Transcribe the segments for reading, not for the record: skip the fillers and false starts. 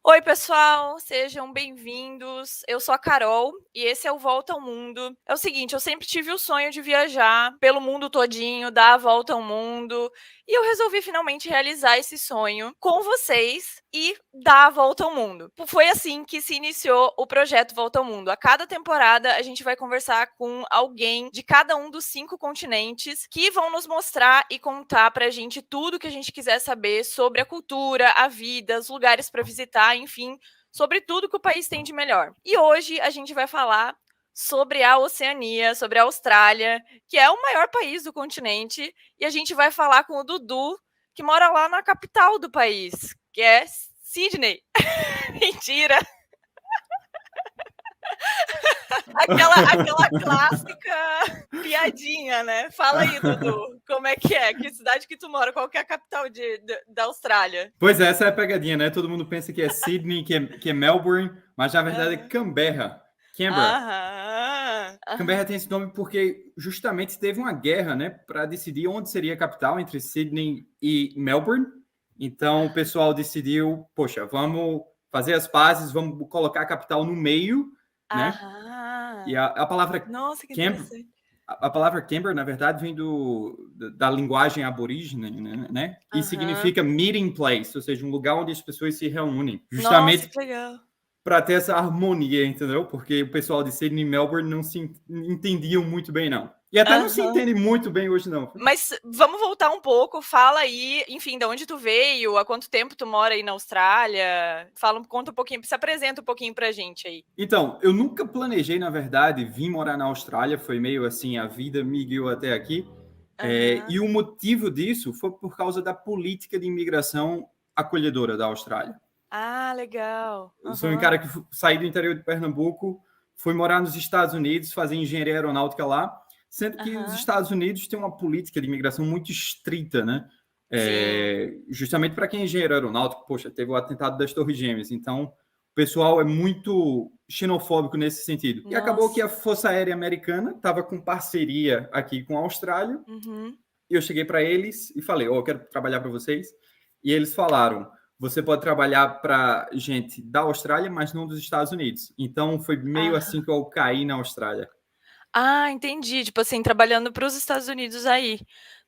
Oi, pessoal, sejam bem-vindos. Eu sou a Carol e esse é o Volta ao Mundo. É o seguinte, eu sempre tive o sonho de viajar pelo mundo todinho, dar a volta ao mundo, e eu resolvi finalmente realizar esse sonho com vocês e dar a volta ao mundo. Foi assim que se iniciou o projeto Volta ao Mundo. A cada temporada a gente vai conversar com alguém de cada um dos 5 continentes que vão nos mostrar e contar pra gente tudo que a gente quiser saber sobre a cultura, a vida, os lugares para visitar, enfim, sobre tudo que o país tem de melhor. E hoje a gente vai falar sobre a Oceania, sobre a Austrália, que é o maior país do continente, e a gente vai falar com o Dudu, que mora lá na capital do país, que é Sydney. Mentira! Aquela clássica piadinha, né? Fala aí, Dudu, como é que é? Que cidade que tu mora? Qual que é a capital da Austrália? Pois é, essa é a pegadinha, né? Todo mundo pensa que é Sydney, que é Melbourne, mas na verdade é Canberra. Canberra. Aham. Canberra tem esse nome porque justamente teve uma guerra, né, para decidir onde seria a capital entre Sydney e Melbourne. Então o pessoal decidiu, poxa, vamos fazer as pazes, vamos colocar a capital no meio, né? E Aham. a palavra Nossa, que Canberra, interessante. a palavra Canberra, na verdade, vem da linguagem aborígene, né? E Aham. significa meeting place, ou seja, um lugar onde as pessoas se reúnem. Nossa, Justamente que legal. para ter essa harmonia, entendeu? Porque o pessoal de Sydney e Melbourne não se entendiam muito bem, não. E até não se Aham. entende muito bem hoje, não. Mas vamos voltar um pouco, fala aí, enfim, de onde tu veio, há quanto tempo tu mora aí na Austrália? Conta um pouquinho, se apresenta um pouquinho pra gente aí. Então, eu nunca planejei, na verdade, vir morar na Austrália. Foi meio assim, a vida me guiou até aqui. Aham. E o motivo disso foi por causa da política de imigração acolhedora da Austrália. Ah, legal. Eu sou um Aham. cara que saí do interior de Pernambuco, fui morar nos Estados Unidos, fazer engenharia aeronáutica lá, sendo que os Aham. Estados Unidos têm uma política de imigração muito estrita, né? Sim. Justamente para quem é engenheiro aeronáutico, poxa, teve o atentado das Torres Gêmeas, então o pessoal é muito xenofóbico nesse sentido. E acabou que Nossa. a Força Aérea Americana estava com parceria aqui com a Austrália, Uhum. e eu cheguei para eles e falei, eu quero trabalhar para vocês. E eles falaram, você pode trabalhar para gente da Austrália, mas não dos Estados Unidos. Então foi meio assim Aham. que eu caí na Austrália. Ah, entendi. Tipo assim, trabalhando para os Estados Unidos aí.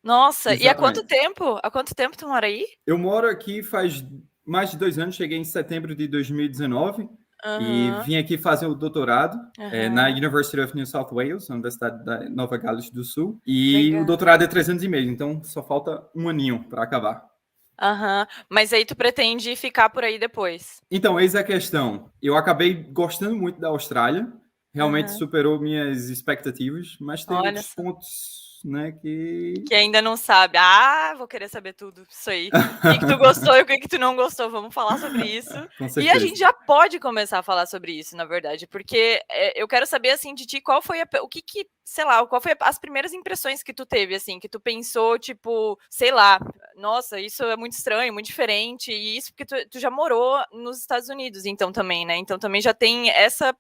Nossa, e há quanto Exatamente. tempo? Há quanto tempo tu mora aí? Eu moro aqui faz mais de 2 anos, cheguei em setembro de 2019 e Aham, vim aqui fazer o doutorado na aham. University of New South Wales, na Universidade da Nova Gales do Sul. E o Legal. doutorado é 3 anos e meio, então só falta um aninho para acabar. Aham. Mas aí tu pretende ficar por aí depois? Então, eis a questão. Eu acabei gostando muito da Austrália, realmente Aham. superou minhas expectativas, mas tem Olha outros só. pontos, né, que... Que ainda não sabe. Ah, vou querer saber tudo isso aí. O que que tu gostou e o que que tu não gostou, vamos falar sobre isso. Com E a gente certeza. já pode começar a falar sobre isso, na verdade, porque, eu quero saber, assim, de ti, qual foi o que que, sei lá, qual foi as primeiras impressões que tu teve, assim, que tu pensou, tipo, sei lá, nossa, isso é muito estranho, muito diferente, e isso porque tu já morou nos Estados Unidos, então também, né? Então também já tem essa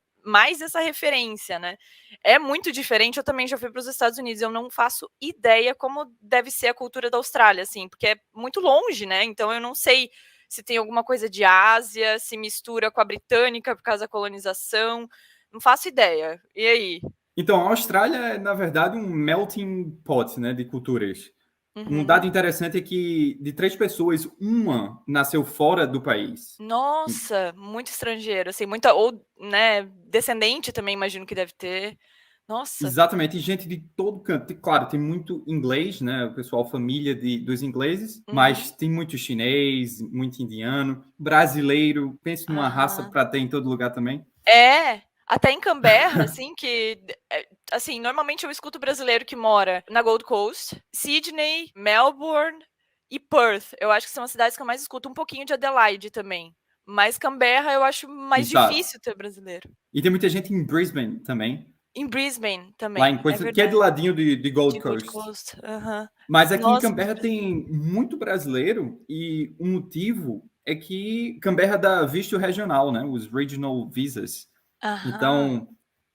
referência, né? É muito diferente. Eu também já fui para os Estados Unidos. Eu não faço ideia como deve ser a cultura da Austrália, assim, porque é muito longe, né? Então eu não sei se tem alguma coisa de Ásia, se mistura com a britânica por causa da colonização. Não faço ideia. E aí? Então, a Austrália é, na verdade, um melting pot, né, de culturas. Um Uhum. dado interessante é que de 3 pessoas, uma nasceu fora do país. Nossa, muito estrangeiro, assim, muita ou, né, descendente também imagino que deve ter. Nossa. Exatamente, e gente de todo canto. Claro, tem muito inglês, né? O pessoal, família dos ingleses, mas Uhum. tem muito chinês, muito indiano, brasileiro. Pense numa raça Aham. para ter em todo lugar também. É, até em Canberra, assim, assim, normalmente eu escuto brasileiro que mora na Gold Coast, Sydney, Melbourne e Perth. Eu acho que são as cidades que eu mais escuto, um pouquinho de Adelaide também. Mas Canberra eu acho mais Exato. difícil ter brasileiro. E tem muita gente em Brisbane também, Em Brisbane lá em também, é Queensland, que é do verdade. ladinho de Gold De Gold Coast. Coast, aham. Mas aqui em Nossa, muito Canberra brasileiro. tem muito brasileiro e o motivo é que Canberra dá visto regional, né? Os regional visas. Aham, Então,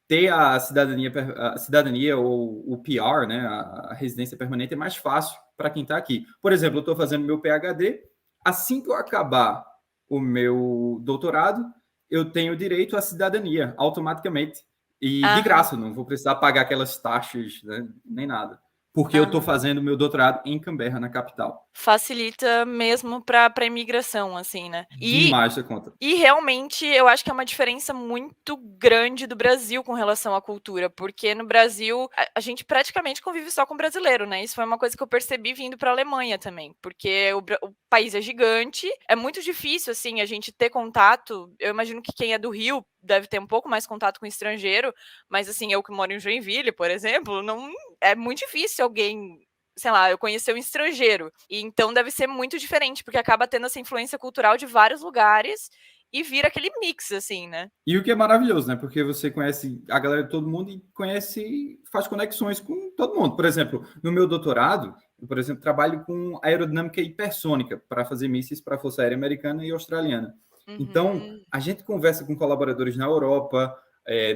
ter a cidadania ou o PR, né, a residência permanente, é mais fácil para quem está aqui. Por exemplo, eu estou fazendo meu PhD. Assim que eu acabar o meu doutorado, eu tenho direito à cidadania automaticamente. E de graça, não vou precisar pagar aquelas taxas, né, nem nada. Porque eu estou fazendo meu doutorado em Canberra, na capital. Facilita mesmo para imigração, assim, né? Demais da conta. E realmente eu acho que é uma diferença muito grande do Brasil com relação à cultura, porque no Brasil a gente praticamente convive só com brasileiro, né? Isso foi uma coisa que eu percebi vindo para a Alemanha também, porque o país é gigante, é muito difícil assim a gente ter contato. Eu imagino que quem é do Rio deve ter um pouco mais contato com estrangeiro, mas assim, eu que moro em Joinville, por exemplo, não é muito difícil alguém, sei lá, eu conhecer um estrangeiro. E então deve ser muito diferente, porque acaba tendo essa influência cultural de vários lugares e vira aquele mix, assim, né? E o que é maravilhoso, né? Porque você conhece a galera de todo mundo e conhece, faz conexões com todo mundo. Por exemplo, no meu doutorado, eu, por exemplo, trabalho com aerodinâmica hipersônica para fazer mísseis para a Força Aérea Americana e Australiana. Então, a gente conversa com colaboradores na Europa,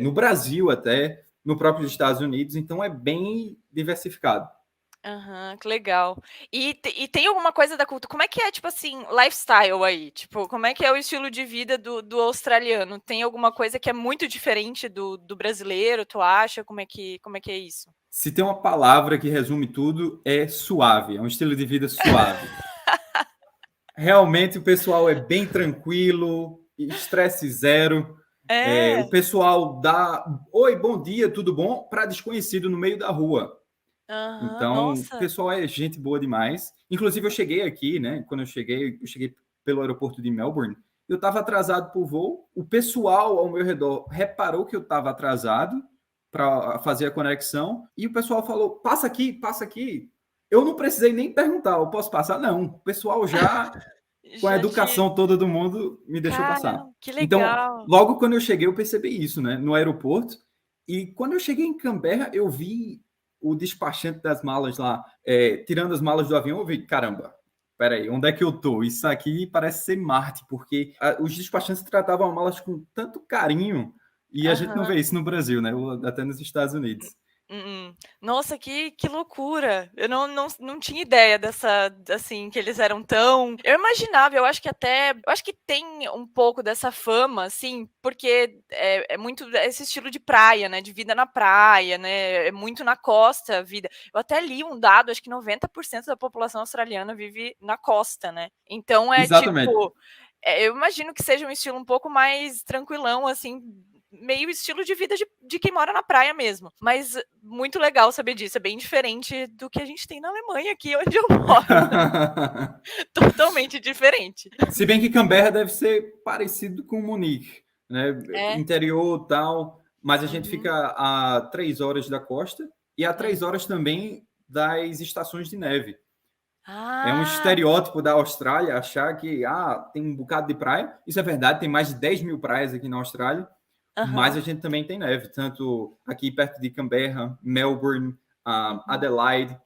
no Brasil até, no próprio Estados Unidos, então é bem diversificado. Que legal. E tem alguma coisa da cultura? Como é que é, tipo assim, lifestyle aí? Tipo, como é que é o estilo de vida do australiano? Tem alguma coisa que é muito diferente do brasileiro, tu acha? Como é que é isso? Se tem uma palavra que resume tudo, é suave. É um estilo de vida suave. Realmente o pessoal é bem tranquilo, estresse zero. O pessoal dá oi, bom dia, tudo bom? Para desconhecido no meio da rua. Então, o Nossa. pessoal é gente boa demais. Inclusive, eu cheguei aqui, né? Quando eu cheguei pelo aeroporto de Melbourne. Eu estava atrasado para o voo. O pessoal ao meu redor reparou que eu estava atrasado para fazer a conexão. E o pessoal falou: passa aqui, passa aqui. Eu não precisei nem perguntar, eu posso passar? Não. O pessoal já com a Já te. educação toda do mundo, me deixou passar. Caramba, que Então, legal. logo quando eu cheguei, eu percebi isso, né? No aeroporto. E quando eu cheguei em Canberra, eu vi o despachante das malas lá, tirando as malas do avião, eu vi, caramba, peraí, onde é que eu tô? Isso aqui parece ser Marte, porque os despachantes tratavam as malas com tanto carinho, e a gente não vê isso no Brasil, né? Até nos Estados Unidos. Nossa, que loucura! Eu não tinha ideia dessa, assim, que eles eram tão. Eu imaginava, eu acho que até. Eu acho que tem um pouco dessa fama, assim, porque é muito esse estilo de praia, né? De vida na praia, né? É muito na costa a vida. Eu até li um dado, acho que 90% da população australiana vive na costa, né? Então é Exatamente. tipo. Eu imagino que seja um estilo um pouco mais tranquilão, assim, meio estilo de vida de quem mora na praia mesmo. Mas muito legal saber disso. É bem diferente do que a gente tem na Alemanha, aqui onde eu moro. Totalmente diferente. Se bem que Canberra deve ser parecido com Munique, né? É. Interior tal, mas a gente Uhum. fica a 3 horas da costa e a três Uhum. horas também das estações de neve. É um Ah, estereótipo da Austrália achar que tem um bocado de praia. Isso é verdade, tem mais de 10 mil praias aqui na Austrália, mas aham. a gente também tem neve, tanto aqui perto de Canberra, Melbourne, Adelaide.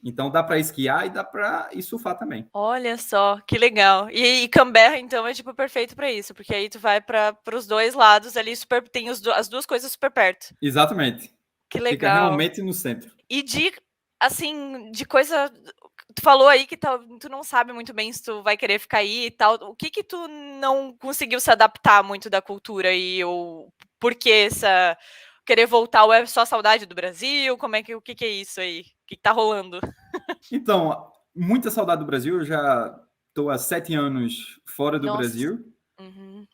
Então dá para esquiar e dá para ir surfar também. Olha só, que legal. E Canberra, então, é tipo perfeito para isso, porque aí tu vai para os dois lados ali, super, tem as duas coisas super perto. Exatamente. Que Fica legal. realmente no centro. E assim, de coisa. Tu falou aí que tu não sabe muito bem se tu vai querer ficar aí e tal. O que tu não conseguiu se adaptar muito da cultura aí? Ou por que essa. Querer voltar ou é só saudade do Brasil? O que é isso aí? O que tá rolando? Então, muita saudade do Brasil. Eu já estou há 7 anos fora do Nossa, Brasil.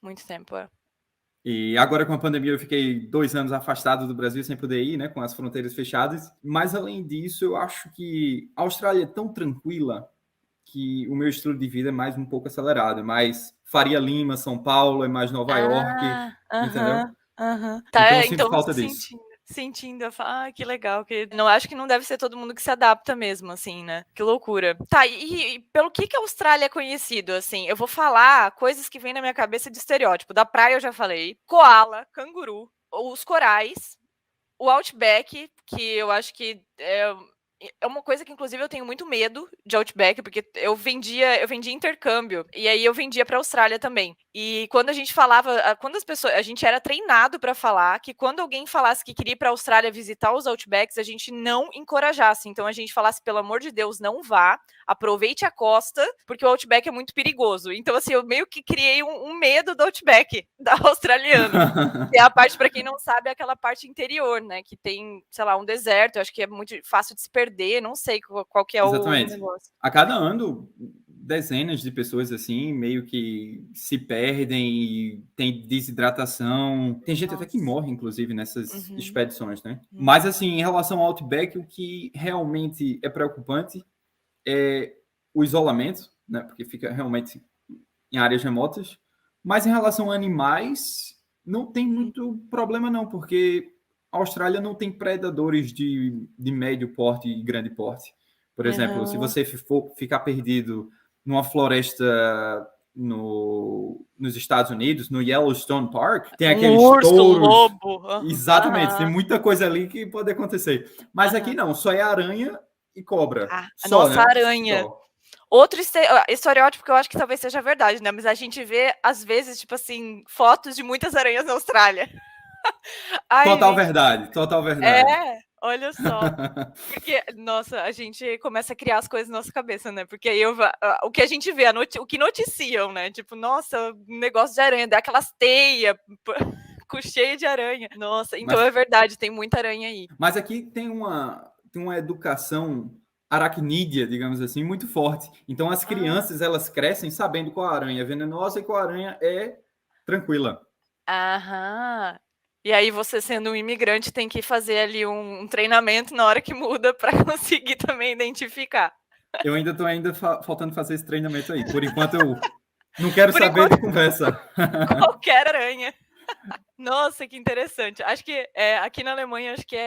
muito tempo, é. E agora com a pandemia eu fiquei 2 anos afastado do Brasil sem poder ir, né, com as fronteiras fechadas. Mas além disso, eu acho que a Austrália é tão tranquila que o meu estilo de vida é mais um pouco acelerado, é mais Faria Lima, São Paulo, é mais Nova York, Ah, entendeu? aham. Então eu Tá, sinto então falta você disso. sentindo, que legal, que não acho que não deve ser todo mundo que se adapta mesmo, assim, né? Que loucura. Tá, e pelo que a Austrália é conhecido, assim? Eu vou falar coisas que vêm na minha cabeça de estereótipo. Da praia eu já falei, koala, canguru, os corais, o Outback, que eu acho que é uma coisa que, inclusive, eu tenho muito medo de Outback, porque eu vendia intercâmbio, e aí eu vendia pra Austrália também. E quando a gente falava, quando as pessoas, a gente era treinado para falar que quando alguém falasse que queria ir para a Austrália visitar os Outbacks, a gente não encorajasse. Então a gente falasse, pelo amor de Deus, não vá, aproveite a costa, porque o Outback é muito perigoso. Então, assim, eu meio que criei um medo do Outback, da australiano. É a parte, para quem não sabe, é aquela parte interior, né? Que tem, sei lá, um deserto, eu acho que é muito fácil de se perder, não sei qual que é o Exatamente. negócio. A cada ano, dezenas de pessoas assim, meio que se perdem e tem desidratação. Tem gente até que Nossa. morre, inclusive, nessas expedições, né? Uhum. Mas, assim, em relação ao Outback, o que realmente é preocupante é o isolamento, né? Porque fica realmente em áreas remotas. Mas em relação a animais, não tem muito problema, não, porque a Austrália não tem predadores de médio porte e grande porte. Por exemplo, se você for ficar perdido numa floresta nos Estados Unidos, no Yellowstone Park, tem aqueles urso, touros. lobo. Exatamente, tem muita coisa ali que pode acontecer. Mas aqui não, só é aranha e cobra. Só, Nossa, né? aranha. Só. Outro estereótipo que eu acho que talvez seja verdade, né? Mas a gente vê, às vezes, tipo assim, fotos de muitas aranhas na Austrália. Ai, Total gente. verdade, total verdade. Olha só. Porque, nossa, a gente começa a criar as coisas na nossa cabeça, né? Porque aí o que a gente vê, o que noticiam, né? Tipo, nossa, um negócio de aranha, daquelas teias cheia de aranha. Nossa, então é verdade, tem muita aranha aí. Mas aqui tem uma educação aracnídea, digamos assim, muito forte. Então as crianças, elas crescem sabendo qual aranha é venenosa e qual aranha é tranquila. Aham. E aí você, sendo um imigrante, tem que fazer ali um treinamento na hora que muda para conseguir também identificar. Eu ainda estou faltando fazer esse treinamento aí. Por enquanto eu não quero Por saber enquanto, de conversa. qualquer aranha. Nossa, que interessante. Acho que aqui na Alemanha, acho que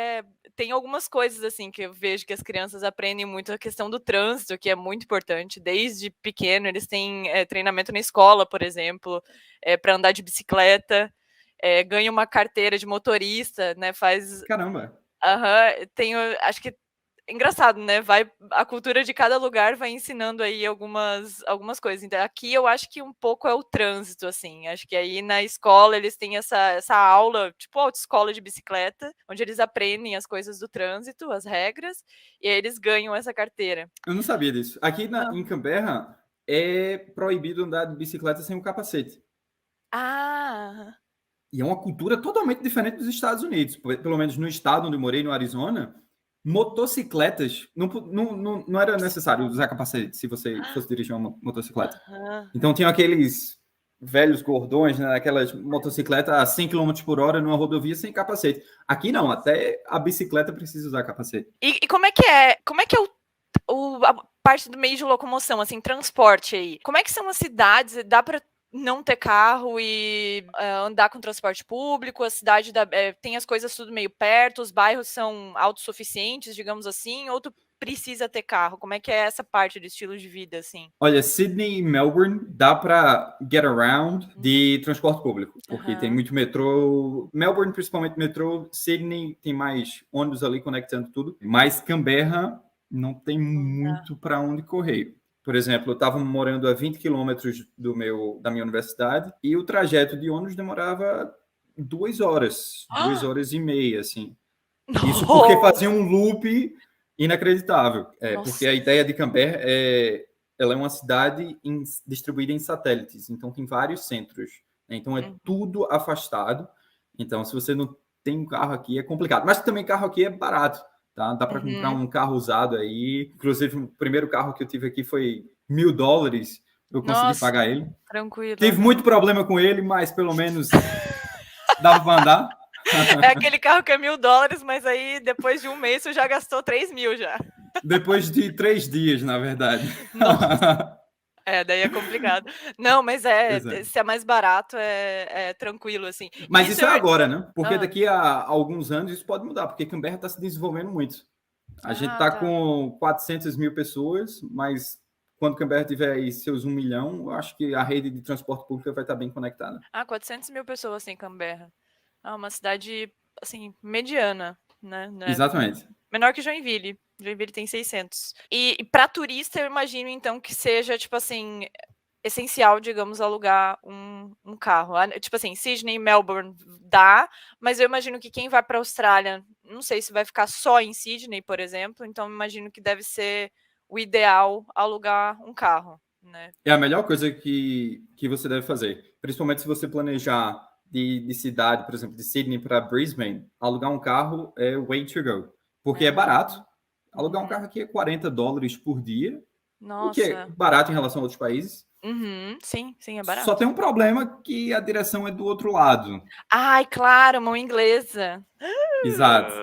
tem algumas coisas assim que eu vejo que as crianças aprendem muito, a questão do trânsito, que é muito importante. Desde pequeno, eles têm treinamento na escola, por exemplo, para andar de bicicleta, ganha uma carteira de motorista, né? Faz. Caramba. Tenho, acho que engraçado, né? A cultura de cada lugar vai ensinando aí algumas coisas. Então, aqui eu acho que um pouco é o trânsito, assim. Acho que aí na escola eles têm essa aula, tipo autoescola de bicicleta, onde eles aprendem as coisas do trânsito, as regras, e aí eles ganham essa carteira. Eu não sabia disso. Aqui em Canberra é proibido andar de bicicleta sem um capacete. Ah! E é uma cultura totalmente diferente dos Estados Unidos. Pelo menos no estado onde eu morei, no Arizona, motocicletas, não era necessário usar capacete se você fosse dirigir uma motocicleta. Então tinham aqueles velhos gordões, né, aquelas motocicletas a 100 km por hora numa rodovia sem capacete. Aqui não, até a bicicleta precisa usar capacete. E como é que é? Como é que é a parte do meio de locomoção, assim, transporte aí? Como é que são as cidades? Dá para não ter carro e andar com transporte público? A cidade tem as coisas tudo meio perto, os bairros são autossuficientes, digamos assim, ou tu precisa ter carro? Como é que é essa parte do estilo de vida, assim? Olha, Sydney e Melbourne dá para get around de transporte público, porque tem muito metrô. Melbourne, principalmente metrô. Sydney tem mais ônibus ali conectando tudo. Mas Canberra não tem muito para onde correr. Por exemplo, eu estava morando a 20 quilômetros da minha universidade e o trajeto de ônibus demorava 2 horas, 2 horas e meia, assim. Isso porque fazia um loop inacreditável. Porque a ideia de Canberra ela é uma cidade distribuída em satélites, então tem vários centros, né? Então é tudo afastado. Então, se você não tem um carro aqui, é complicado. Mas também carro aqui é barato, tá? Dá para comprar um carro usado aí. Inclusive, o primeiro carro que eu tive aqui foi $1.000. Eu consegui pagar ele. Tranquilo. Tive muito problema com ele, mas pelo menos dava para andar. É aquele carro que é $1.000, mas aí depois de um mês você já gastou 3.000 já. Depois de 3 dias, na verdade. Nossa. Daí é complicado. Não, mas se é mais barato, é tranquilo, assim. Mas isso é agora, né? Porque daqui a alguns anos isso pode mudar, porque Canberra está se desenvolvendo muito. A gente está com 400 mil pessoas, mas quando Canberra tiver aí seus 1 milhão, eu acho que a rede de transporte público vai estar bem conectada. 400 mil pessoas em Canberra. Uma cidade, assim, mediana, né? Exatamente. Menor que Joinville. Joinville tem 600. E para turista, eu imagino, então, que seja, tipo assim, essencial, digamos, alugar um carro. Tipo assim, Sydney, Melbourne dá, mas eu imagino que quem vai para a Austrália, não sei se vai ficar só em Sydney, por exemplo, então imagino que deve ser o ideal alugar um carro, né? É a melhor coisa que você deve fazer, principalmente se você planejar de cidade, por exemplo, de Sydney para Brisbane, alugar um carro é way to go, porque é barato. Alugar um carro aqui é $40 por dia, o que é Nossa. barato em relação a outros países. Sim, é Só barato. tem um problema que a direção é do outro lado. Ai, claro, mão inglesa. Exato.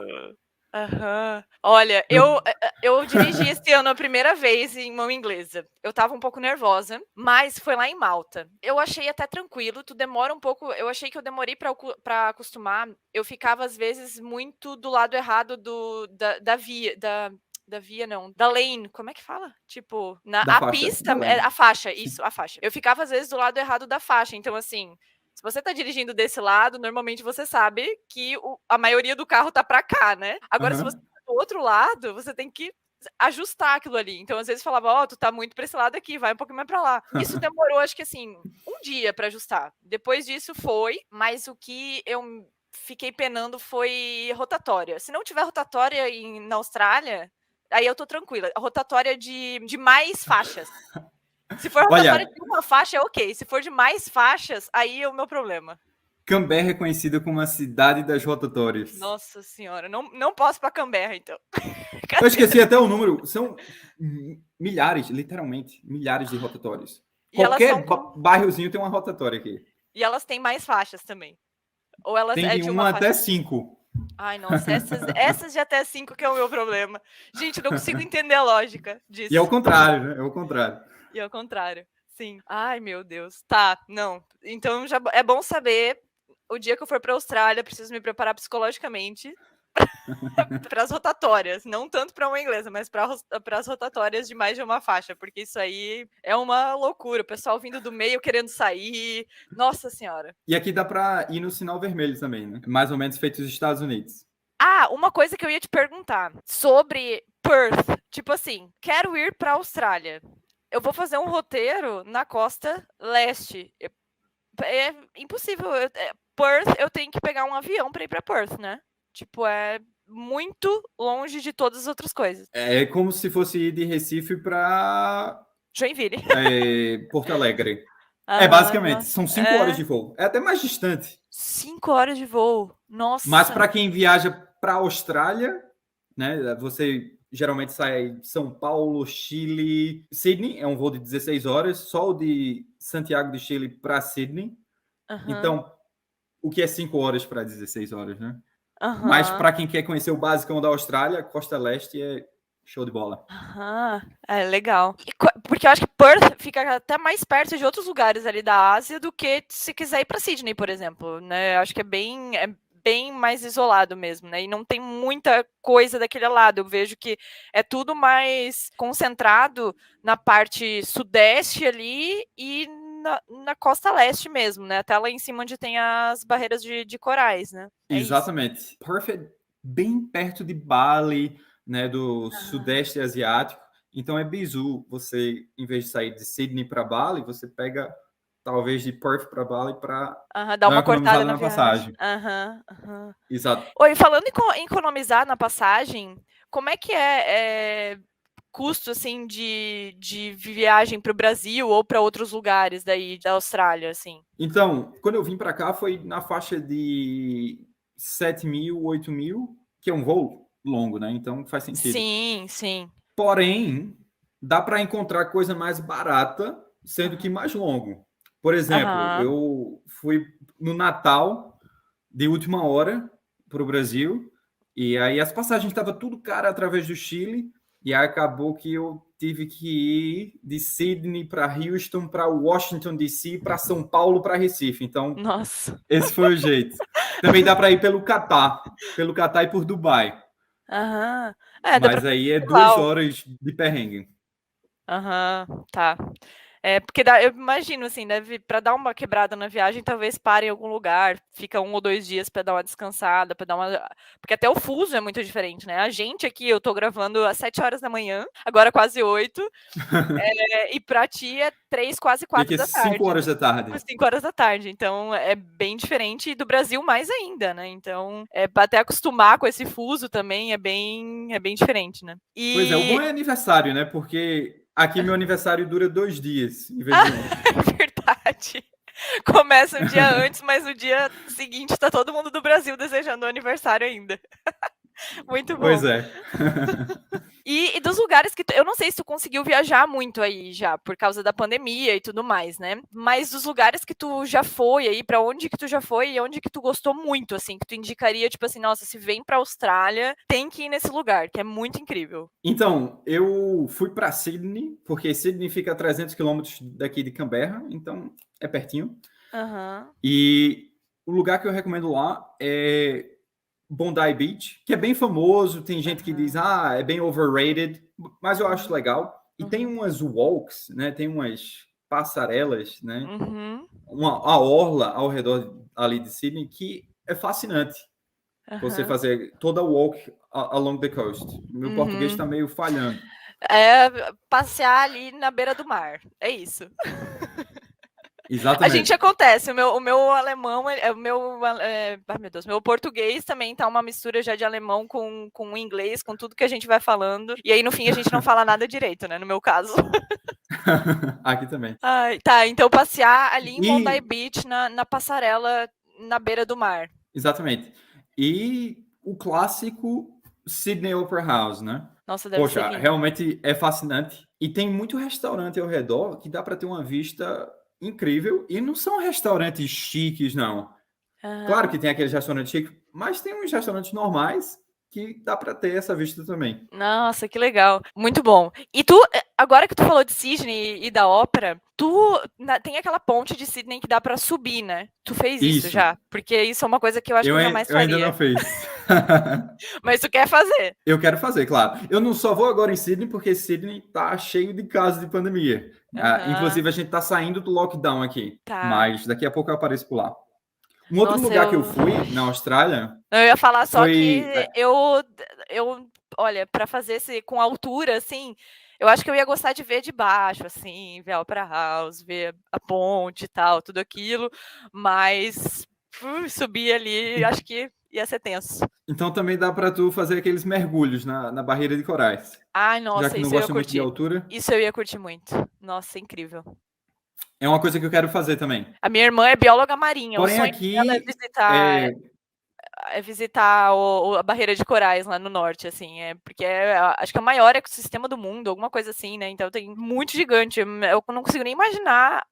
Aham. Olha, No- eu dirigi esse ano a primeira vez em mão inglesa. Eu estava um pouco nervosa, mas foi lá em Malta. Eu achei até tranquilo, tu demora um pouco, eu achei que eu demorei pra acostumar. Eu ficava, às vezes, muito do lado errado da via, da via não, da lane, como é que fala? Tipo, Da a faixa, pista, da lane. a faixa, Sim. isso, a faixa. Eu ficava, às vezes, do lado errado da faixa, então, assim, se você tá dirigindo desse lado, normalmente você sabe que a maioria do carro tá pra cá, né? Agora, se você Aham. tá do outro lado, você tem que ajustar aquilo ali. Então, às vezes, falava, ó, tu tá muito pra esse lado aqui, vai um pouquinho mais pra lá. Isso demorou, acho que assim, um dia pra ajustar. Depois disso foi, mas o que eu fiquei penando foi rotatória. Se não tiver rotatória na Austrália, aí eu tô tranquila. Rotatória de mais faixas. Se for rotatória Olha, de uma faixa, é ok. Se for de mais faixas, aí é o meu problema. Canberra é conhecida como a cidade das rotatórias. Nossa senhora, não posso ir pra Canberra, então. Eu esqueci até o número. São milhares, literalmente, milhares de rotatórios. E elas são Qualquer com... bairrozinho tem uma rotatória aqui. E elas têm mais faixas também. Ou elas Tem é de de 1 uma até faixa. 5. Ai, nossa, essas de até 5 que é o meu problema. Gente, eu não consigo entender a lógica E é o disso. contrário, né? É o contrário. E ao contrário. Sim. Ai, meu Deus. Tá, não. Então já é bom saber. O dia que eu for pra Austrália, preciso me preparar psicologicamente para as rotatórias, não tanto para uma inglesa, mas para as rotatórias de mais de uma faixa, porque isso aí é uma loucura. O pessoal vindo do meio querendo sair. Nossa Senhora. E aqui dá para ir no sinal vermelho também, né? Mais ou menos feito nos Estados Unidos. Ah, uma coisa que eu ia te perguntar sobre Perth. Tipo assim, quero ir para a Austrália. Eu vou fazer um roteiro na costa leste. É impossível. Perth, eu tenho que pegar um avião para ir para Perth, né? Tipo, é muito longe de todas as outras coisas. É como se fosse ir de Recife para Joinville. Porto Alegre. É, Aham, basicamente, nossa. são 5 horas de voo. É até mais distante. 5 horas de voo. Mas Nossa. para quem viaja para a Austrália, né, você geralmente sai de São Paulo, Chile, Sydney, é um voo de 16 horas, só o de Santiago de Chile para Sydney. Aham. Então, o que é 5 horas para 16 horas, né? Mas Aham. para quem quer conhecer o basicão da Austrália, Costa Leste é show de bola. Aham. É legal. Porque eu acho que Perth fica até mais perto de outros lugares ali da Ásia do que se quiser ir para Sydney, por exemplo, né? Eu acho que é bem mais isolado mesmo, né? E não tem muita coisa daquele lado. Eu vejo que é tudo mais concentrado na parte sudeste ali e na costa leste mesmo, né? Até lá em cima onde tem as barreiras de corais, né? É isso. Exatamente. Perth é bem perto de Bali, né, do Sudeste Asiático. Então é bizu. Você, em vez de sair de Sydney para Bali, você pega talvez de Perth para Bali para Dá dar uma uma cortada economizada na na viagem. passagem. Aham. Exato. Oi, falando em economizar na passagem, como é que é custo assim de viagem para o Brasil ou para outros lugares daí da Austrália, assim? Então, quando eu vim para cá, foi na faixa de 7 mil, 8 mil, que é um voo longo, né? Então faz sentido. Sim. Porém, dá para encontrar coisa mais barata, sendo que mais longo. Por exemplo, Aham. eu fui no Natal de última hora para o Brasil, e aí as passagens estavam tudo cara através do Chile, e aí acabou que eu tive que ir de Sydney para Houston, para Washington DC, para São Paulo, para Recife. Então, Nossa. esse foi o jeito. Também dá para ir pelo Catar e por Dubai. Aham. Dá para Mas aí é lá. 2 horas de perrengue. Aham, tá. Porque eu imagino, assim, para dar uma quebrada na viagem, talvez pare em algum lugar, fica 1 ou 2 dias para dar uma descansada, porque até o fuso é muito diferente, né? A gente aqui, eu tô gravando às 7 horas da manhã, agora quase 8, e para ti é 3, quase E 4 aqui é da 5 tarde, horas né? da tarde. 5 horas da tarde, então é bem diferente, e do Brasil mais ainda, né? Então, para até acostumar com esse fuso também é bem diferente, né? Pois é, o bom E é aniversário, né? Porque aqui meu aniversário dura 2 dias, em vez ah, de 1. é verdade. Começa um dia antes, mas no dia seguinte tá todo mundo do Brasil desejando o aniversário ainda. Muito Pois bom. é. E dos lugares que eu não sei se tu conseguiu viajar muito aí já, por causa da pandemia e tudo mais, né? Mas dos lugares que tu já foi aí, pra onde que tu já foi e onde que tu gostou muito, assim, que tu indicaria, tipo assim, nossa, se vem pra Austrália, tem que ir nesse lugar, que é muito incrível. Então, eu fui para Sydney, porque Sydney fica a 300 quilômetros daqui de Canberra, então é pertinho. Aham. E o lugar que eu recomendo lá é Bondi Beach, que é bem famoso. Tem gente que diz, é bem overrated, mas eu acho legal. E tem Uhum. umas walks, né? Tem umas passarelas, né? Uhum. A orla ao redor ali de Sydney que é fascinante. Você Aham. fazer toda a walk along the coast. Meu português está Uhum. meio falhando. É passear ali na beira do mar. É isso. A gente Exatamente. acontece. O meu alemão, o meu, ai meu Deus, meu português também tá uma mistura já de alemão com inglês, com tudo que a gente vai falando. E aí no fim a gente não fala nada direito, né? No meu caso. Aqui também. Ai, tá, então passear ali em Bondi E, Beach na passarela na beira do mar. exatamente. E o clássico Sydney Opera House, né? Nossa, deve ser Poxa, lindo. realmente é fascinante. E tem muito restaurante ao redor que dá para ter uma vista incrível. E não são restaurantes chiques, não. Claro Aham. que tem aqueles restaurantes chiques, mas tem uns restaurantes normais que dá para ter essa vista também. Nossa, que legal. Muito bom. E tu, agora que tu falou de Sydney e da ópera, tem aquela ponte de Sydney que dá pra subir, né? Tu fez isso Isso. já? Porque isso é uma coisa que eu acho que eu jamais Eu ainda faria. não fiz. Mas tu quer fazer? Eu quero fazer, claro. Eu não só vou agora em Sydney, porque Sydney tá cheio de casos de pandemia. Aham. Inclusive, a gente tá saindo do lockdown aqui. Tá. Mas daqui a pouco eu apareço por lá. Um outro Nossa, lugar que eu fui na Austrália eu ia falar só que foi. eu, olha, pra fazer esse com altura, assim, eu acho que eu ia gostar de ver de baixo, assim, ver a Opera House, ver a ponte e tal, tudo aquilo, mas subir ali, acho que ia ser tenso. Então também dá para tu fazer aqueles mergulhos na barreira de corais. Ai, Já nossa, que não isso eu ia gosta muito de curtir. altura, Isso eu ia curtir muito. Nossa, incrível. é uma coisa que eu quero fazer também. A minha irmã é bióloga marinha, o Porém, sonho dela aqui é, é visitar a barreira de corais lá no norte, assim, porque acho que é o maior ecossistema do mundo, alguma coisa assim, né? Então tem muito gigante. Eu não consigo nem imaginar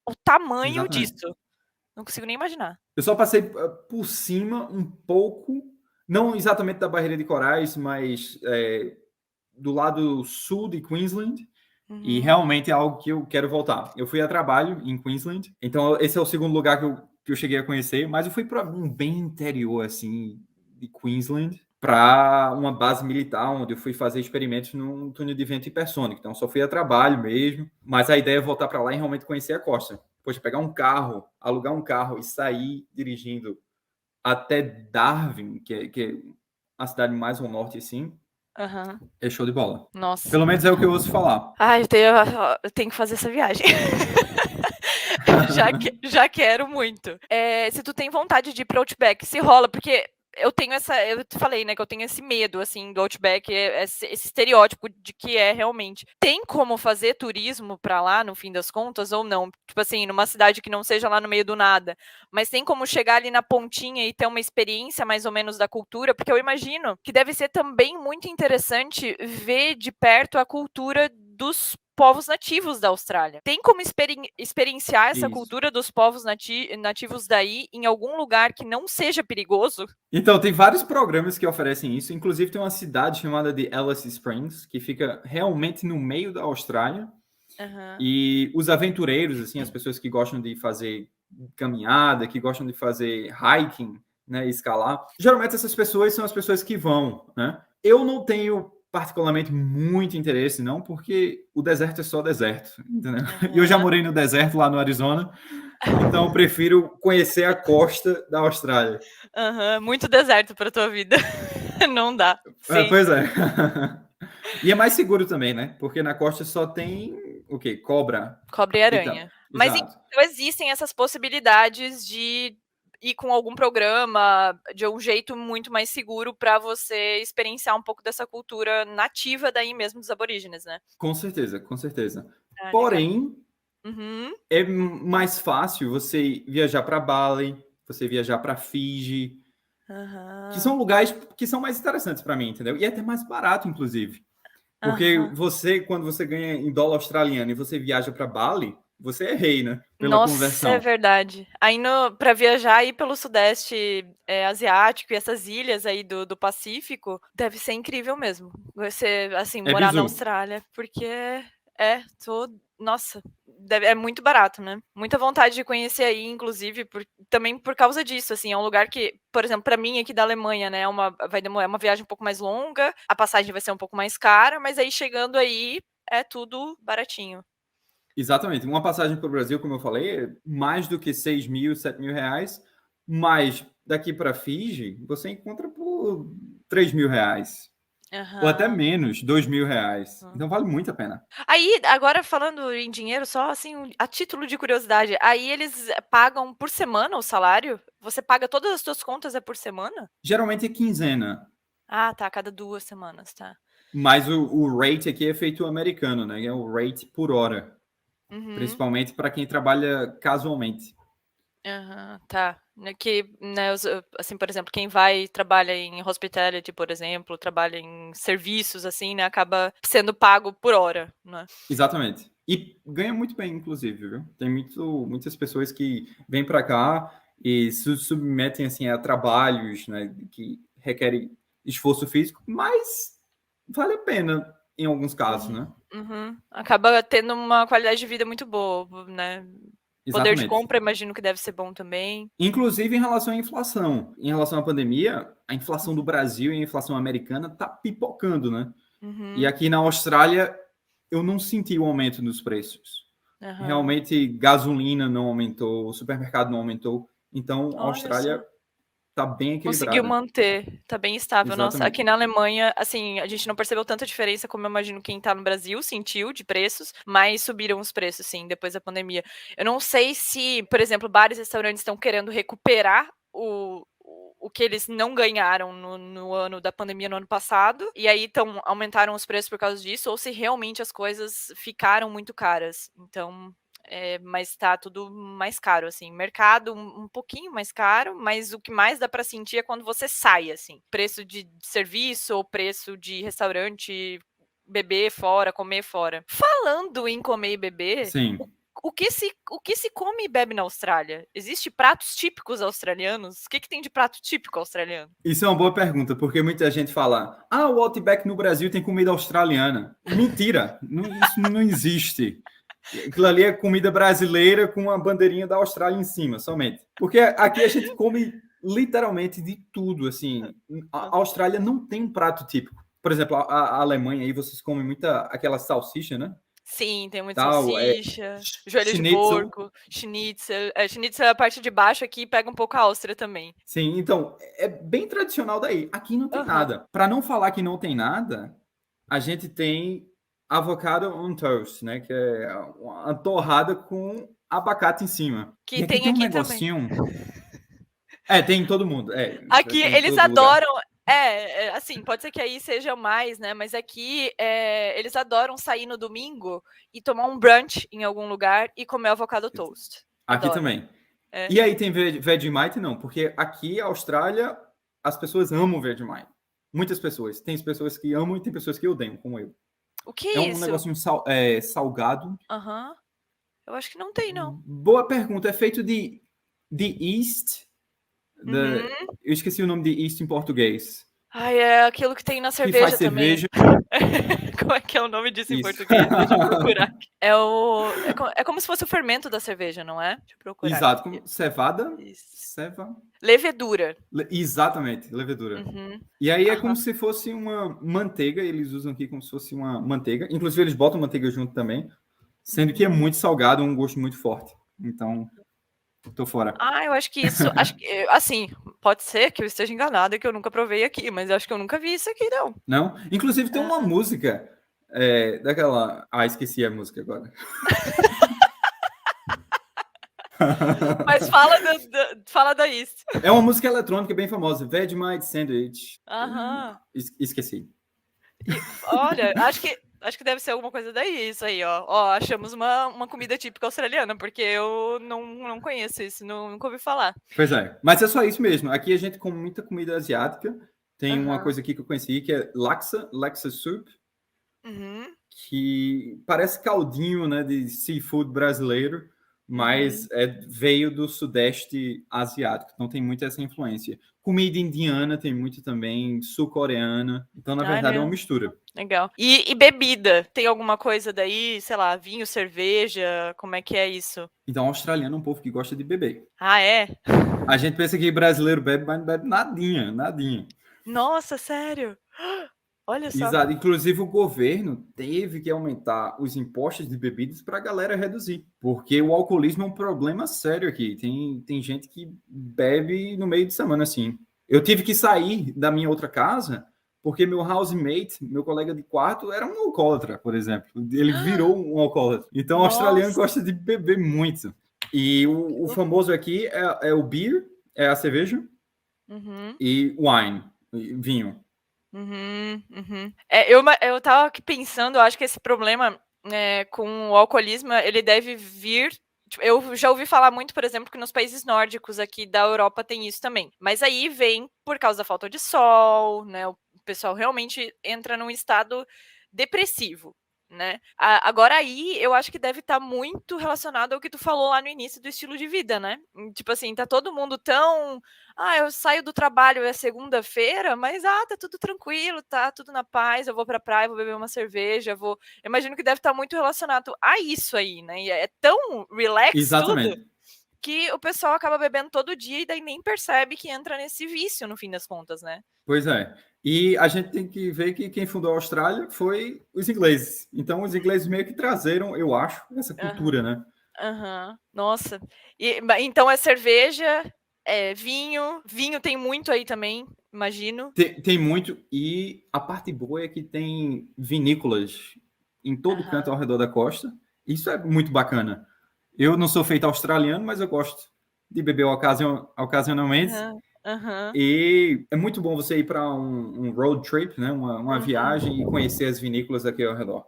o tamanho exatamente. disso. Não consigo nem imaginar. Eu só passei por cima um pouco, não exatamente da barreira de corais, mas do lado sul de Queensland. E Uhum. realmente é algo que eu quero voltar. Eu fui a trabalho em Queensland, então esse é o segundo lugar que eu cheguei a conhecer, mas eu fui para um bem interior, assim, de Queensland, para uma base militar, onde eu fui fazer experimentos num túnel de vento hipersônico. Então só fui a trabalho mesmo, mas a ideia é voltar para lá e realmente conhecer a costa. Poxa, pegar um carro, alugar um carro e sair dirigindo até Darwin, que é a cidade mais ao norte, assim, Aham. é show de bola. Nossa. Pelo menos é o que eu ouço falar. Ai, eu tenho que fazer essa viagem. Já quero muito. Se tu tem vontade de ir pro Outback, se rola, porque eu te falei, né, que eu tenho esse medo, assim, do Outback, esse estereótipo de que é realmente. Tem como fazer turismo pra lá, no fim das contas, ou não? Tipo assim, numa cidade que não seja lá no meio do nada, mas tem como chegar ali na pontinha e ter uma experiência mais ou menos da cultura, porque eu imagino que deve ser também muito interessante ver de perto a cultura dos povos nativos da Austrália. Tem como experienciar essa Isso. cultura dos povos nativos daí em algum lugar que não seja perigoso? Então, tem vários programas que oferecem isso. Inclusive, tem uma cidade chamada de Alice Springs, que fica realmente no meio da Austrália. Aham. E os aventureiros, assim, as pessoas que gostam de fazer caminhada, que gostam de fazer hiking, né, escalar, geralmente essas pessoas são as pessoas que vão, né? Eu não tenho particularmente muito interesse, não, porque o deserto é só deserto, entendeu? E eu já morei no deserto lá no Arizona, então eu prefiro conhecer a costa da Austrália. Muito deserto para tua vida. Não dá. Sim. Pois é. E é mais seguro também, né? Porque na costa só tem o quê? Cobra. Cobra e Então, aranha. Mas exato. então existem essas possibilidades de ir com algum programa de um jeito muito mais seguro para você experienciar um pouco dessa cultura nativa daí mesmo dos aborígenes, né? Com certeza, com certeza. Ah, legal. Porém, Uhum. é mais fácil você viajar para Bali, você viajar para Fiji, que são lugares que são mais interessantes para mim, entendeu? E é até mais barato, inclusive. Porque você, quando você ganha em dólar australiano e você viaja para Bali, você é rei, né? Pela Nossa, é conversão. verdade. Aí para viajar aí pelo Sudeste asiático e essas ilhas aí do Pacífico, deve ser incrível mesmo. Você, assim, É morar na bizu. Austrália, porque nossa, é muito barato, né? Muita vontade de conhecer aí, inclusive, também por causa disso, assim, é um lugar que, por exemplo, para mim aqui da Alemanha, né, vai demorar uma viagem um pouco mais longa, a passagem vai ser um pouco mais cara, mas aí chegando aí é tudo baratinho. Exatamente. Uma passagem para o Brasil, como eu falei, é mais do que 6 mil, 7 mil reais. Mas daqui para Fiji, você encontra por 3 mil reais. Ou até menos, 2 mil reais. Então vale muito a pena. Aí, agora falando em dinheiro, só assim, a título de curiosidade, aí eles pagam por semana o salário? Você paga todas as suas contas por semana? Geralmente é quinzena. Ah, tá, cada 2 semanas, tá. Mas o rate aqui é feito americano, né? É o rate por hora. Uhum. Principalmente para quem trabalha casualmente. Tá. Que, né, assim, por exemplo, quem trabalha em hospitality, por exemplo, trabalha em serviços, assim, né, acaba sendo pago por hora, né? Exatamente. E ganha muito bem, inclusive, viu? Tem muitas pessoas que vêm para cá e se submetem assim, a trabalhos, né, que requerem esforço físico, mas vale a pena em alguns casos, né? Acaba tendo uma qualidade de vida muito boa, né? Poder de Exatamente. compra, imagino que deve ser bom também. Inclusive em relação à inflação. Em relação à pandemia, a inflação do Brasil e a inflação americana tá pipocando, né? E aqui na Austrália, eu não senti o aumento nos preços. Realmente, gasolina não aumentou, o supermercado não aumentou. Então, a Olha só. Austrália tá bem Conseguiu equilibrada. manter, tá bem estável. Nossa, aqui Exatamente. na Alemanha, assim, a gente não percebeu tanta diferença como eu imagino quem tá no Brasil sentiu de preços, mas subiram os preços, sim, depois da pandemia. Eu não sei se, por exemplo, bares e restaurantes estão querendo recuperar o que eles não ganharam no ano da pandemia no ano passado, e aí aumentaram os preços por causa disso, ou se realmente as coisas ficaram muito caras. Então, mas tá tudo mais caro, assim. Mercado um pouquinho mais caro, mas o que mais dá para sentir é quando você sai, assim. Preço de serviço ou preço de restaurante, beber fora, comer fora. Falando em comer e beber, Sim. o que se come e bebe na Austrália? Existem pratos típicos australianos? O que tem de prato típico australiano? Isso é uma boa pergunta, porque muita gente fala: ah, o Outback no Brasil tem comida australiana. Mentira, isso não existe. Aquilo ali é comida brasileira com uma bandeirinha da Austrália em cima, somente. Porque aqui a gente come literalmente de tudo, assim. A Austrália não tem um prato típico. Por exemplo, a Alemanha aí vocês comem muita aquela salsicha, né? Sim, tem muita Tal, salsicha, joelho de schnitzel. porco, schnitzel. Schnitzel é a parte de baixo aqui, pega um pouco a Áustria também. Sim, então, é bem tradicional daí. Aqui não tem Aham. nada. Para não falar que não tem nada, a gente tem avocado on toast, né? Que é uma torrada com abacate em cima. Que E aqui tem tem um aqui também. negocinho. Tem em todo mundo. Aqui Tem em eles todo lugar. adoram. Assim, pode ser que aí seja mais, né? Mas aqui eles adoram sair no domingo e tomar um brunch em algum lugar e comer avocado toast. Aqui Adoram. também. E aí tem Vegemite? Não, porque aqui, a Austrália, as pessoas amam Vegemite. Muitas pessoas. Tem pessoas que amam e tem pessoas que odeiam, como eu. O que É é um isso? negocinho salgado. Aham. Eu acho que não tem, não. Boa pergunta. É feito de yeast. Eu esqueci o nome de yeast em português. Ai, é aquilo que tem na que faz cerveja também. cerveja. Como é que é o nome disso em Isso. português? Deixa eu procurar aqui. É como se fosse o fermento da cerveja, não é? Deixa eu procurar Exato, aqui. como cevada, Isso. levedura. Levedura. Exatamente, levedura. Uhum. E aí é Aham. como se fosse uma manteiga, eles usam aqui como se fosse uma manteiga. Inclusive, eles botam manteiga junto também, sendo que é muito salgado, um gosto muito forte. Então, tô fora. Ah, eu acho que isso, assim, pode ser que eu esteja enganada e que eu nunca provei aqui, mas eu acho que eu nunca vi isso aqui, não. Não? Inclusive, tem uma música daquela. Ah, esqueci a música agora. Mas fala da isso. É uma música eletrônica bem famosa, Vegemite Sandwich. Aham. Esqueci. Olha, acho que deve ser alguma coisa daí, isso aí, ó. Ó, achamos uma comida típica australiana, porque eu não conheço isso, nunca ouvi falar. Pois é, mas é só isso mesmo. Aqui a gente come muita comida asiática. Tem uma Aham. coisa aqui que eu conheci que é laksa soup, Uhum. que parece caldinho, né, de seafood brasileiro, mas Uhum. veio do sudeste asiático, então tem muita essa influência. Comida indiana tem muito também, sul-coreana, então na verdade é uma Olha, mistura. legal. E bebida? Tem alguma coisa daí, sei lá, vinho, cerveja? Como é que é isso? Então, australiano é um povo que gosta de beber. Ah, é? A gente pensa que brasileiro bebe, mas não bebe nadinha, nadinha. Nossa, sério? Olha só. Exato. Inclusive, o governo teve que aumentar os impostos de bebidas para a galera reduzir, porque o alcoolismo é um problema sério aqui. Tem gente que bebe no meio de semana, assim. Eu tive que sair da minha outra casa porque meu housemate, meu colega de quarto, era um alcoólatra, por exemplo. Ele virou um alcoólatra. Então, o australiano Nossa. gosta de beber muito. E o famoso aqui é o beer, é a cerveja, Uhum. e wine, vinho. Uhum, uhum. Eu tava aqui pensando, eu acho que esse problema, com o alcoolismo, ele deve vir. Tipo, eu já ouvi falar muito, por exemplo, que nos países nórdicos aqui da Europa tem isso também. Mas aí vem por causa da falta de sol, né? O pessoal realmente entra num estado depressivo, né? Agora aí eu acho que deve estar muito relacionado ao que tu falou lá no início do estilo de vida, né? Tipo assim, tá todo mundo tão eu saio do trabalho, é segunda-feira, mas tá tudo tranquilo, tá tudo na paz, eu vou pra praia, vou beber uma cerveja, vou. Eu imagino que deve estar muito relacionado a isso aí, né? E é tão relax tudo Exatamente. que o pessoal acaba bebendo todo dia e daí nem percebe que entra nesse vício no fim das contas, né? Pois é. E a gente tem que ver que quem fundou a Austrália foi os ingleses. Então, os ingleses meio que trazeram, eu acho, essa Aham, cultura, né? aham. Nossa. Então é cerveja, vinho tem muito aí também, imagino. Tem muito. E a parte boa é que tem vinícolas em todo canto Aham, ao redor da costa. Isso é muito bacana. Eu não sou feito australiano, mas eu gosto de beber ocasionalmente. aham, aham. E é muito bom você ir para um road trip, né? Uma viagem e Uhum. conhecer as vinícolas aqui ao redor.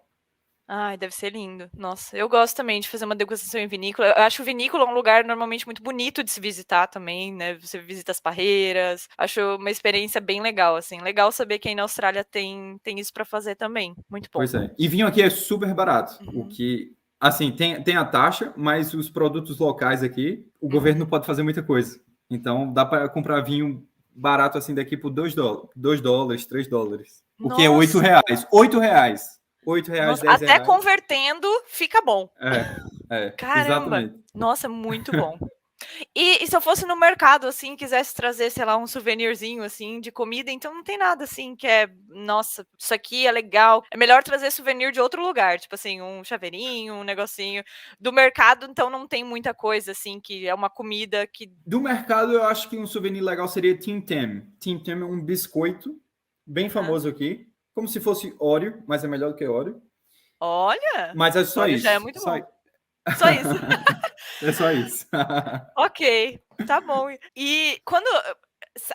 Ai, deve ser lindo. Nossa, eu gosto também de fazer uma degustação em vinícola. Eu acho vinícola um lugar normalmente muito bonito de se visitar também, né? Você visita as parreiras. Acho uma experiência bem legal, assim. Legal saber que aí na Austrália tem isso para fazer também. Muito bom. Pois é. E vinho aqui é super barato, o Uhum, que, assim, tem a taxa, mas os produtos locais aqui, o governo não uhum. pode fazer muita coisa. Então, dá para comprar vinho barato assim daqui por $2, $3. O que é Nossa, R$ 8. R$ 8. R$ 8, nossa, R$ até 10. convertendo fica bom. Caramba. Exatamente. Nossa, muito bom. E se eu fosse no mercado, assim, quisesse trazer, sei lá, um souvenirzinho, assim, de comida, então não tem nada, assim, que nossa, isso aqui é legal. É melhor trazer souvenir de outro lugar, tipo assim, um chaveirinho, um negocinho. Do mercado, então não tem muita coisa, assim, que é uma comida que. Do mercado, eu acho que um souvenir legal seria Tim Tam. Tim Tam é um biscoito bem Aham. famoso aqui, como se fosse Oreo, mas é melhor do que Oreo. Olha! Mas é só Olha, já é isso. muito bom. Só isso. É só isso. Ok, tá bom. E quando,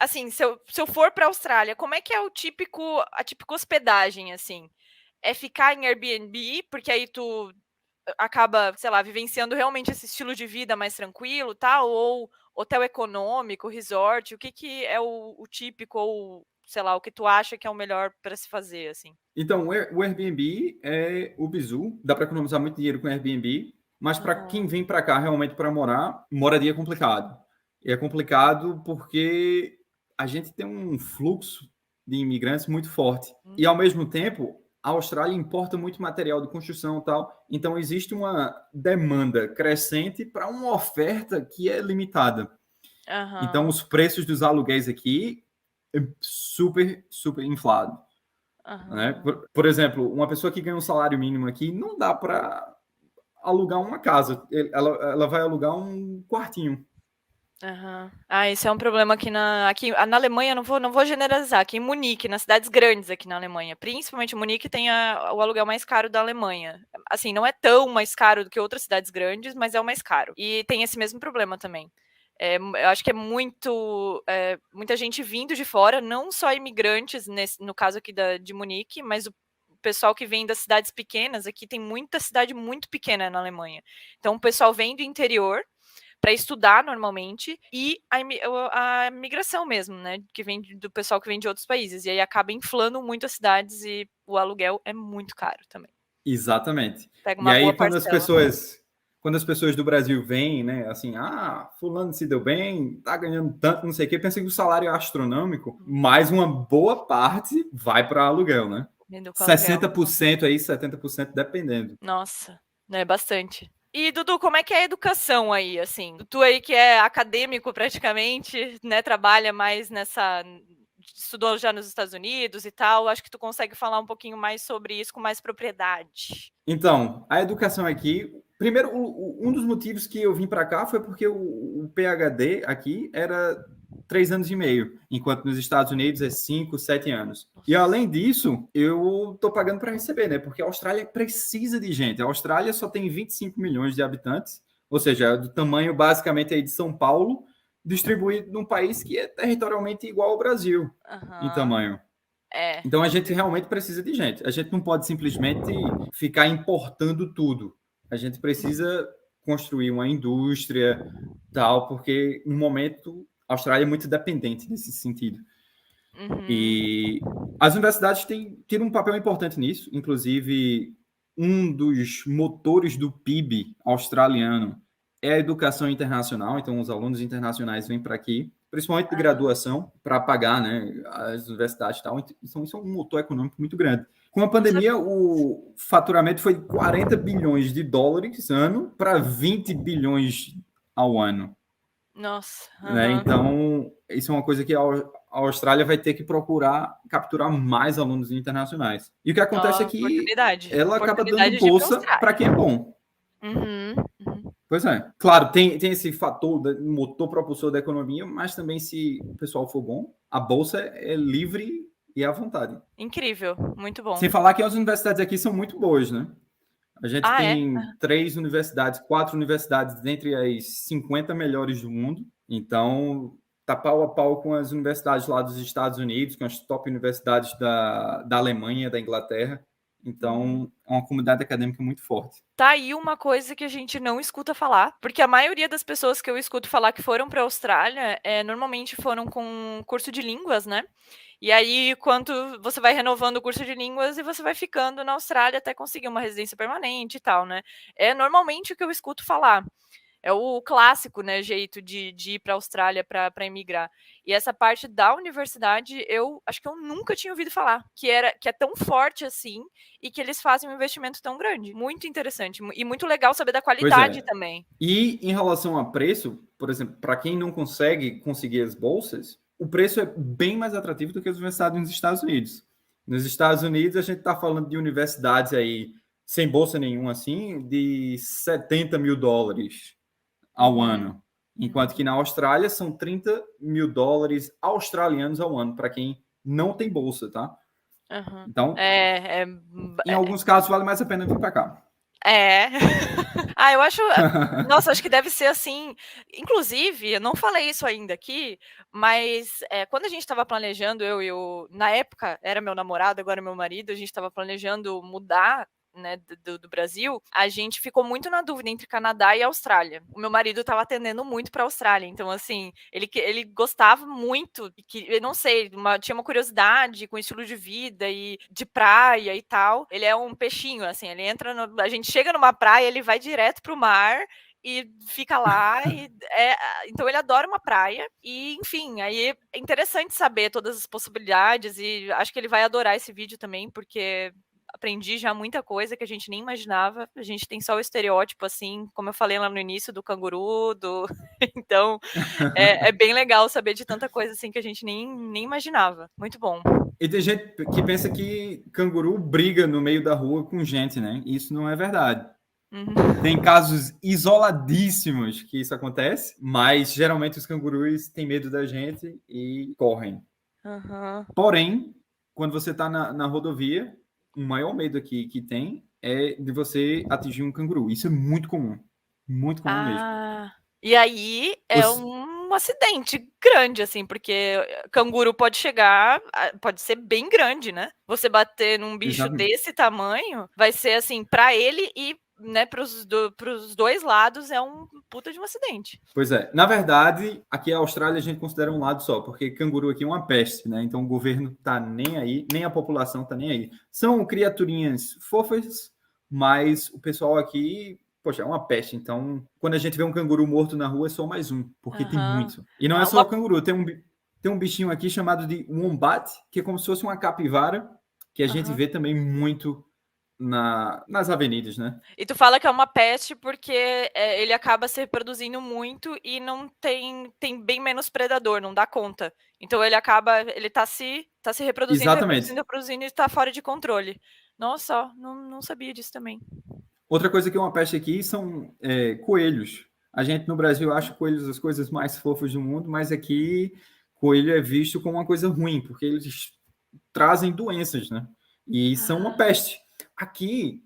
assim, se eu for pra Austrália, como é que é a típica hospedagem, assim? É ficar em Airbnb, porque aí tu acaba, sei lá, vivenciando realmente esse estilo de vida mais tranquilo, tal, ou hotel econômico, resort, o que que é o típico ou, sei lá, o que tu acha que é o melhor para se fazer, assim? Então, o Airbnb é o bizu. Dá para economizar muito dinheiro com o Airbnb, mas para quem Aham. vem para cá realmente para morar, moradia é complicado. E é complicado porque a gente tem um fluxo de imigrantes muito forte. E, ao mesmo tempo, a Austrália importa muito material de construção e tal, então existe uma demanda crescente para uma oferta que é limitada. Então, os preços dos aluguéis aqui é super, super inflado. Né? Por exemplo, uma pessoa que ganha um salário mínimo aqui, não dá para alugar uma casa. Ela vai alugar um quartinho. Esse é um problema aqui na Alemanha, não vou generalizar, aqui em Munique, nas cidades grandes aqui na Alemanha, principalmente Munique tem o aluguel mais caro da Alemanha. Assim, não é tão mais caro do que outras cidades grandes, mas é o mais caro. E tem esse mesmo problema também. Eu acho que é muita gente vindo de fora, não só imigrantes, no caso aqui de Munique, mas o pessoal que vem das cidades pequenas, aqui tem muita cidade muito pequena na Alemanha. Então o pessoal vem do interior para estudar normalmente, e a migração mesmo, né? Que vem do pessoal que vem de outros países. E aí acaba inflando muito as cidades e o aluguel é muito caro também. Exatamente. Pega E uma aí, boa quando parcela. as pessoas do Brasil vêm, né, assim, fulano se deu bem, tá ganhando tanto, não sei o quê, pensam que o salário é astronômico, mas uma boa parte vai para aluguel, né? Vindo com aluguel. 60% aí, 70% dependendo. Nossa, né, bastante. E, Dudu, como é que é a educação aí, assim? Tu aí que é acadêmico praticamente, né, trabalha mais estudou já nos Estados Unidos e tal, acho que tu consegue falar um pouquinho mais sobre isso com mais propriedade. Então, a educação aqui, primeiro, um dos motivos que eu vim para cá foi porque o PhD aqui era 3 anos e meio, enquanto nos Estados Unidos é 5, 7 anos. E além disso, eu tô pagando para receber, né? Porque a Austrália precisa de gente. A Austrália só tem 25 milhões de habitantes, ou seja, do tamanho basicamente aí de São Paulo, distribuído num país que é territorialmente igual ao Brasil em tamanho. Então a gente realmente precisa de gente. A gente não pode simplesmente ficar importando tudo. A gente precisa construir uma indústria, tal, porque no momento a Austrália é muito dependente nesse sentido. E as universidades têm tido um papel importante nisso. Inclusive, um dos motores do PIB australiano é a educação internacional. Então, os alunos internacionais vêm para aqui, principalmente de graduação, para pagar, né, as universidades e tal. Então, isso é um motor econômico muito grande. Com a pandemia, o faturamento foi de 40 bilhões de dólares ano para 20 bilhões ao ano. Nossa. Né? Então, isso é uma coisa que a Austrália vai ter que procurar capturar mais alunos internacionais. E o que acontece é que ela acaba dando bolsa para quem é bom. Pois é. Claro, tem esse fator motor propulsor da economia, mas também se o pessoal for bom, a bolsa é livre e à vontade. Incrível, muito bom. Sem falar que as universidades aqui são muito boas, né? A gente tem 3 universidades, 4 universidades dentre as 50 melhores do mundo. Então, tá pau a pau com as universidades lá dos Estados Unidos, com as top universidades da Alemanha, da Inglaterra. Então, é uma comunidade acadêmica muito forte. Tá aí uma coisa que a gente não escuta falar, porque a maioria das pessoas que eu escuto falar que foram para a Austrália, normalmente foram com curso de línguas, né? E aí, quando você vai renovando o curso de línguas e você vai ficando na Austrália até conseguir uma residência permanente e tal, né? É normalmente o que eu escuto falar. É o clássico, né, jeito de ir para a Austrália para emigrar. E essa parte da universidade, eu acho que eu nunca tinha ouvido falar, que é tão forte assim e que eles fazem um investimento tão grande. Muito interessante e muito legal saber da qualidade também. E em relação a preço, por exemplo, para quem não conseguir as bolsas, o preço é bem mais atrativo do que as universidades nos Estados Unidos. Nos Estados Unidos, a gente está falando de universidades aí sem bolsa nenhuma, assim, de 70 mil dólares ao ano. Enquanto que na Austrália são 30 mil dólares australianos ao ano, para quem não tem bolsa, tá? Então, em alguns casos, vale mais a pena vir para cá. Eu acho. Nossa, acho que deve ser assim. Inclusive, eu não falei isso ainda aqui, mas quando a gente estava planejando, na época era meu namorado, agora é meu marido, a gente estava planejando mudar, né, do Brasil, a gente ficou muito na dúvida entre Canadá e Austrália. O meu marido estava atendendo muito para a Austrália, então assim, ele gostava muito, eu não sei, tinha uma curiosidade com o estilo de vida e de praia e tal. Ele é um peixinho, assim, ele entra a gente chega numa praia, ele vai direto pro mar e fica lá. Então ele adora uma praia. E, enfim, aí é interessante saber todas as possibilidades. E acho que ele vai adorar esse vídeo também, porque aprendi já muita coisa que a gente nem imaginava. A gente tem só o estereótipo, assim, como eu falei lá no início, do canguru, Então, é bem legal saber de tanta coisa, assim, que a gente nem imaginava. Muito bom. E tem gente que pensa que canguru briga no meio da rua com gente, né? Isso não é verdade. Tem casos isoladíssimos que isso acontece, mas geralmente os cangurus têm medo da gente e correm. Porém, quando você está na rodovia, o maior medo aqui que tem é de você atingir um canguru. Isso é muito comum. Muito comum mesmo. E aí é um acidente grande, assim, porque canguru pode ser bem grande, né? Você bater num bicho desse tamanho, vai ser assim, para ele e, né, pros dois lados é um puta de um acidente. Pois é. Na verdade, aqui a Austrália a gente considera um lado só, porque canguru aqui é uma peste, né? Então o governo tá nem aí, nem a população tá nem aí. São criaturinhas fofas, mas o pessoal aqui, poxa, é uma peste. Então, quando a gente vê um canguru morto na rua, é só mais um, porque tem muito. E não é só o canguru, tem um bichinho aqui chamado de wombat, que é como se fosse uma capivara, que a gente vê também muito nas avenidas, né? E tu fala que é uma peste porque ele acaba se reproduzindo muito e não tem bem menos predador, não dá conta. Então ele tá se reproduzindo, Exatamente. reproduzindo e tá fora de controle. Nossa, não sabia disso também. Outra coisa que é uma peste aqui são coelhos. A gente no Brasil acha coelhos as coisas mais fofas do mundo, mas aqui coelho é visto como uma coisa ruim, porque eles trazem doenças, né? E são uma peste. Aqui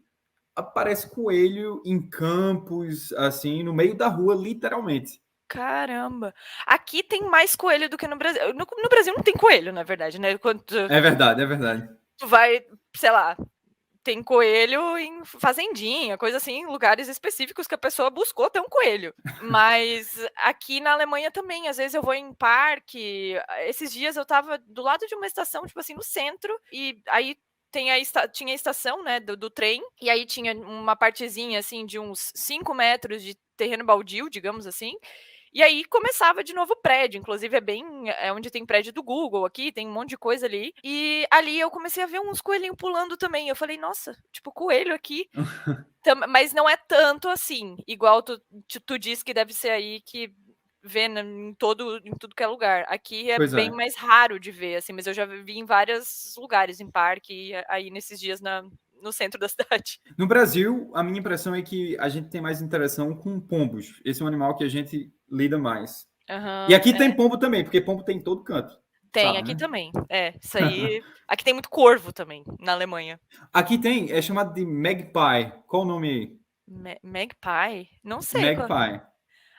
aparece coelho em campos, assim, no meio da rua, literalmente. Caramba! Aqui tem mais coelho do que no Brasil. No Brasil não tem coelho, na verdade, né? Quando É verdade, é verdade. tu vai, sei lá, tem coelho em fazendinha, coisa assim, em lugares específicos que a pessoa buscou ter um coelho. Mas aqui na Alemanha também, às vezes eu vou em parque. Esses dias eu tava do lado de uma estação, tipo assim, no centro, e aí tinha a estação, né, do trem, e aí tinha uma partezinha, assim, de uns 5 metros de terreno baldio, digamos assim, e aí começava de novo o prédio, inclusive é onde tem prédio do Google aqui, tem um monte de coisa ali. E ali eu comecei a ver uns coelhinhos pulando também. Eu falei, nossa, tipo, coelho aqui. Mas não é tanto assim, igual tu disse que deve ser aí que vê em tudo que é lugar. Aqui é bem mais raro de ver, assim, mas eu já vi em vários lugares, em parque, aí nesses dias no centro da cidade. No Brasil, a minha impressão é que a gente tem mais interação com pombos. Esse é um animal que a gente lida mais. E aqui tem pombo também, porque pombo tem em todo canto. Tem, sabe, aqui né? também. Isso aí. Aqui tem muito corvo também, na Alemanha. Aqui tem, é chamado de magpie. Qual o nome aí? Magpie? Não sei. Magpie.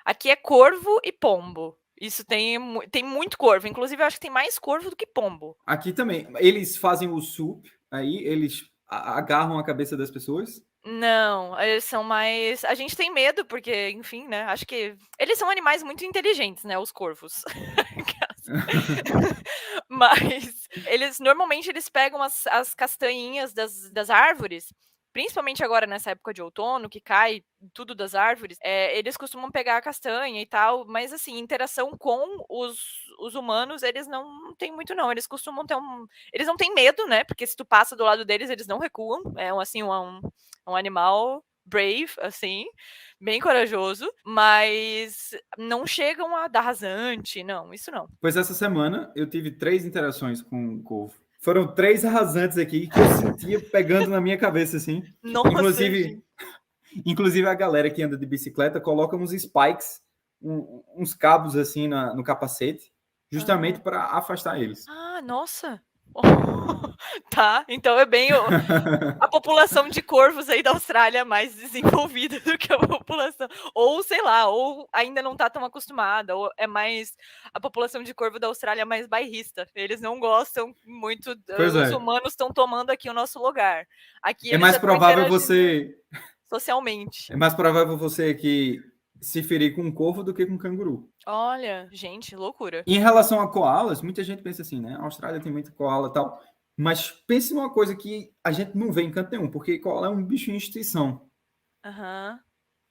Aqui é corvo e pombo. Isso tem muito corvo. Inclusive, eu acho que tem mais corvo do que pombo. Aqui também. Eles fazem o sup, aí eles agarram a cabeça das pessoas. Não, eles são mais. A gente tem medo, porque, enfim, né? Acho que. Eles são animais muito inteligentes, né? Os corvos. Mas normalmente eles pegam as castanhinhas das árvores, principalmente agora nessa época de outono, que cai tudo das árvores, eles costumam pegar a castanha e tal, mas assim, interação com os humanos, eles não têm muito, não. Eles costumam ter eles não têm medo, né? Porque se tu passa do lado deles, eles não recuam. É um animal brave, assim, bem corajoso, mas não chegam a dar rasante, não, isso não. Pois essa semana eu tive 3 interações com o corvo. Foram 3 arrasantes aqui que eu sentia pegando na minha cabeça, assim. Nossa, inclusive a galera que anda de bicicleta coloca uns spikes, uns cabos assim no capacete, justamente para afastar eles. Ah, nossa! Tá, então é bem a população de corvos aí da Austrália mais desenvolvida do que a população. Ou, sei lá, ou ainda não tá tão acostumada, ou é mais a população de corvo da Austrália mais bairrista. Eles não gostam muito. Os humanos estão tomando aqui o nosso lugar. Aqui é mais provável você. Socialmente. É mais provável você que se ferir com um corvo do que com um canguru. Olha, gente, loucura. Em relação a koalas, muita gente pensa assim, né? A Austrália tem muita koala e tal. Mas pense numa coisa que a gente não vê em canto nenhum, porque koala é um bicho em extinção. Aham.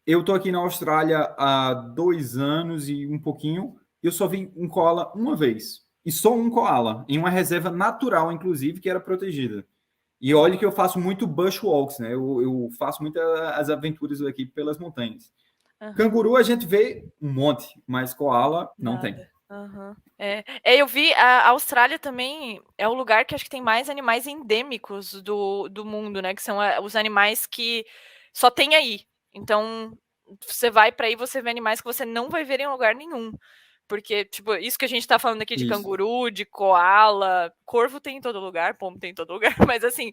Eu tô aqui na Austrália há 2 anos e um pouquinho, e eu só vi um koala uma vez. E só um koala, em uma reserva natural, inclusive, que era protegida. E olha que eu faço muito bushwalks, né? Eu faço muitas as aventuras aqui pelas montanhas. Aham. Canguru a gente vê um monte, mas koala não tem. Nada. Aham. Eu vi a Austrália também é o lugar que acho que tem mais animais endêmicos do mundo, né? Que são os animais que só tem aí. Então, você vai para aí, você vê animais que você não vai ver em lugar nenhum. Porque, tipo, isso que a gente tá falando aqui de Isso. canguru, de koala, corvo tem em todo lugar, pombo tem em todo lugar, mas assim,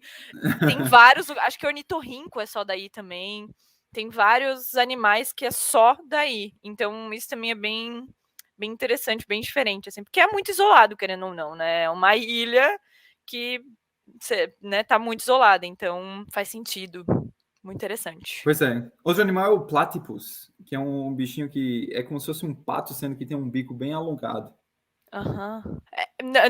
tem vários, acho que ornitorrinco é só daí também. Tem vários animais que é só daí. Então, isso também é bem interessante, bem diferente, assim, porque é muito isolado, querendo ou não, né? É uma ilha que né, tá muito isolada, então faz sentido. Muito interessante. Pois é. Outro animal é o platypus, que é um bichinho que é como se fosse um pato, sendo que tem um bico bem alongado. Aham.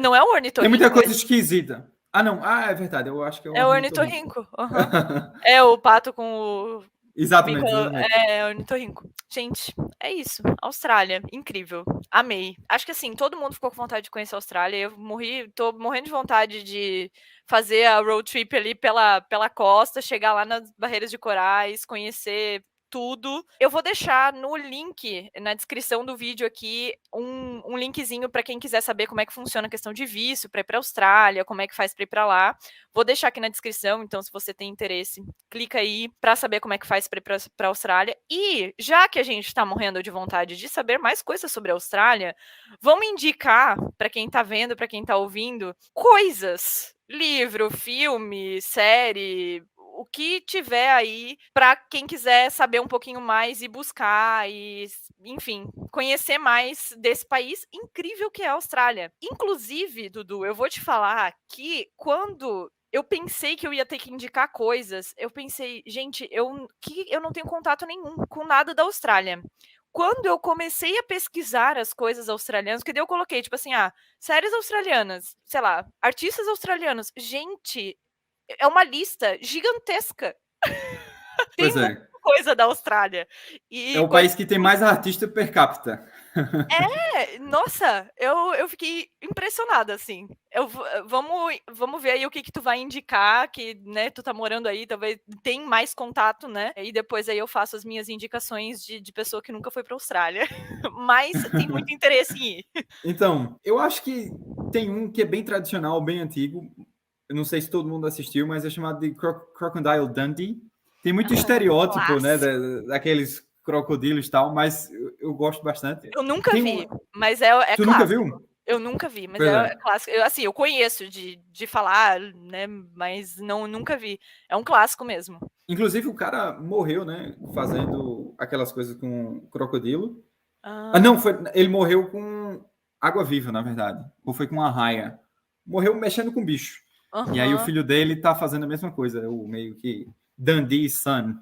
Não é o Tem muita ornitorrinco coisa esse? esquisita. Ah, não. Ah, é verdade. Eu acho que é o É o ornitorrinco. ornitorrinco. Aham. É o pato com o bico. Exatamente, exatamente. É ornitorrinco. Gente, é isso. Austrália, incrível. Amei. Acho que assim, todo mundo ficou com vontade de conhecer a Austrália. Eu tô morrendo de vontade de fazer a road trip ali pela costa, chegar lá nas barreiras de corais, conhecer tudo. Eu vou deixar no link, na descrição do vídeo aqui, um linkzinho para quem quiser saber como é que funciona a questão de visto para ir para a Austrália, como é que faz para ir para lá. Vou deixar aqui na descrição, então se você tem interesse, clica aí para saber como é que faz para ir para a Austrália. E já que a gente está morrendo de vontade de saber mais coisas sobre a Austrália, vamos indicar para quem está vendo, para quem está ouvindo, coisas, livro, filme, série, o que tiver aí para quem quiser saber um pouquinho mais e buscar e, enfim, conhecer mais desse país incrível que é a Austrália. Inclusive, Dudu, eu vou te falar que quando eu pensei que eu ia ter que indicar coisas, eu pensei, gente, eu não tenho contato nenhum com nada da Austrália. Quando eu comecei a pesquisar as coisas australianas, que daí eu coloquei, tipo assim, séries australianas, sei lá, artistas australianos. Gente, é uma lista gigantesca. Tem Pois muita é. coisa da Austrália. É E o país que tem mais artista per capita. nossa, eu fiquei impressionada, assim. Vamos ver aí o que tu vai indicar, que, né, tu tá morando aí, talvez tem mais contato, né? E depois aí eu faço as minhas indicações de pessoa que nunca foi pra Austrália. Mas tem muito interesse em ir. Então, eu acho que tem um que é bem tradicional, bem antigo. Eu não sei se todo mundo assistiu, mas é chamado de Crocodile Dundee. Tem muito estereótipo, né, Clássico. daqueles crocodilos e tal, mas eu gosto bastante. Eu nunca Tem vi, um... mas é Tu nunca clássico. viu? Eu nunca vi, mas Pois é é. clássico. Assim, eu conheço de falar, né, mas nunca vi. É um clássico mesmo. Inclusive, o cara morreu, né, fazendo aquelas coisas com crocodilo. Ah, Ah, não, ele morreu com água viva, na verdade. Ou foi com uma raia. Morreu mexendo com bicho. E aí o aham, filho dele tá fazendo a mesma coisa, o meio que Dundee Son.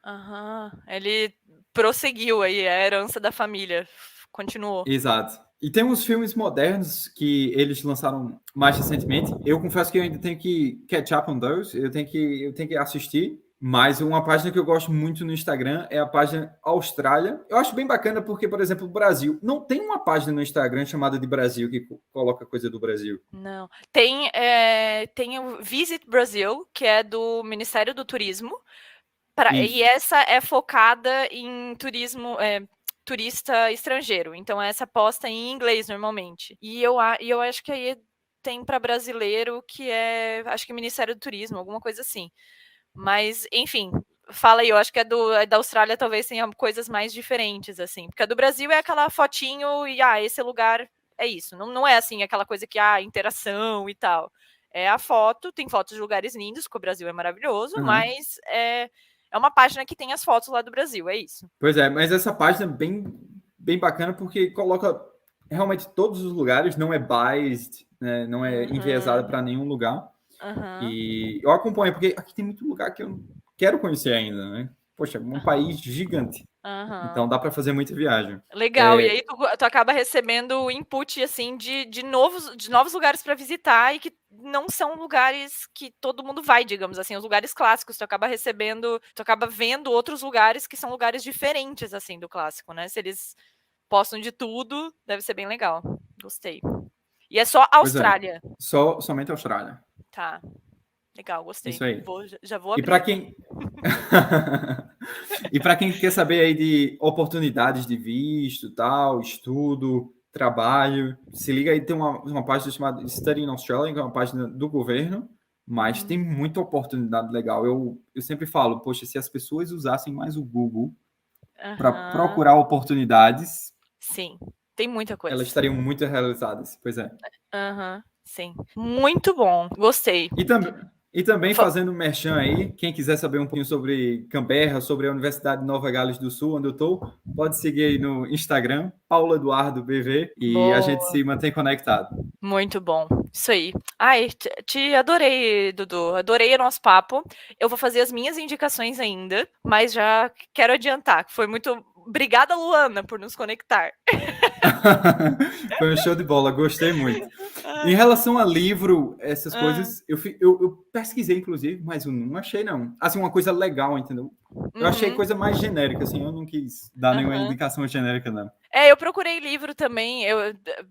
aham. Ele prosseguiu aí, a herança da família. Continuou. Exato. E tem uns filmes modernos que eles lançaram mais recentemente. Eu confesso que eu ainda tenho que catch up on those. Eu tenho que assistir. Mas uma página que eu gosto muito no Instagram é a página Austrália. Eu acho bem bacana porque, por exemplo, o Brasil. Não tem uma página no Instagram chamada de Brasil que coloca coisa do Brasil. Não. Tem o Visit Brasil, que é do Ministério do Turismo. E Isso. essa é focada em turismo, turista estrangeiro. Então, essa posta em inglês normalmente. E eu acho que aí tem para brasileiro que é, acho que Ministério do Turismo, alguma coisa assim. Mas, enfim, fala aí, eu acho que da Austrália talvez tenha coisas mais diferentes, assim. Porque a do Brasil é aquela fotinho e, esse lugar é isso. Não é assim, aquela coisa que, interação e tal. É a foto, tem fotos de lugares lindos, que o Brasil é maravilhoso, Uhum. mas é uma página que tem as fotos lá do Brasil, é isso. Pois é, mas essa página é bem bacana porque coloca realmente todos os lugares, não é biased, né, não é enviesada Uhum, para nenhum lugar. uhum, E eu acompanho, porque aqui tem muito lugar que eu quero conhecer ainda, né? Poxa, um país gigante. uhum. Então dá para fazer muita viagem. Legal, e aí É, tu acaba recebendo input assim de novos lugares para visitar e que não são lugares que todo mundo vai, digamos assim, os lugares clássicos, tu acaba vendo outros lugares que são lugares diferentes, assim, do clássico, né? Se eles postam de tudo, deve ser bem legal. Gostei. E é só Pois é, Austrália. somente a Austrália. Tá, legal, gostei. Isso aí. Já vou E abrir para aqui. quem e para quem quer saber aí de oportunidades de visto, tal, estudo, trabalho, se liga aí, tem uma página chamada Study in Australia, que é uma página do governo, mas tem muita oportunidade legal. Eu sempre falo, poxa, se as pessoas usassem mais o Google para Aham. procurar oportunidades, Sim, tem muita coisa. elas estariam muito realizadas. Pois é. Aham, sim. Muito bom, gostei. E, tam e também Fa- fazendo merchan aí, quem quiser saber um pouquinho sobre Canberra, sobre a Universidade de Nova Gales do Sul, onde eu estou, pode seguir aí no Instagram, Paulo Eduardo BV, e a gente Boa, se mantém conectado. muito bom. Isso aí. Ai, te adorei, Dudu. Adorei o nosso papo. Eu vou fazer as minhas indicações ainda, mas já quero adiantar. Foi muito. Obrigada, Luana, por nos conectar. Foi um show de bola, gostei muito. Em Ai, relação a livro, essas ah, coisas, eu pesquisei, inclusive, mas eu não achei, não. Assim, uma coisa legal, entendeu? Eu achei uhum, coisa mais genérica, assim, eu não quis dar nenhuma aham. indicação genérica, não. É, eu procurei livro também,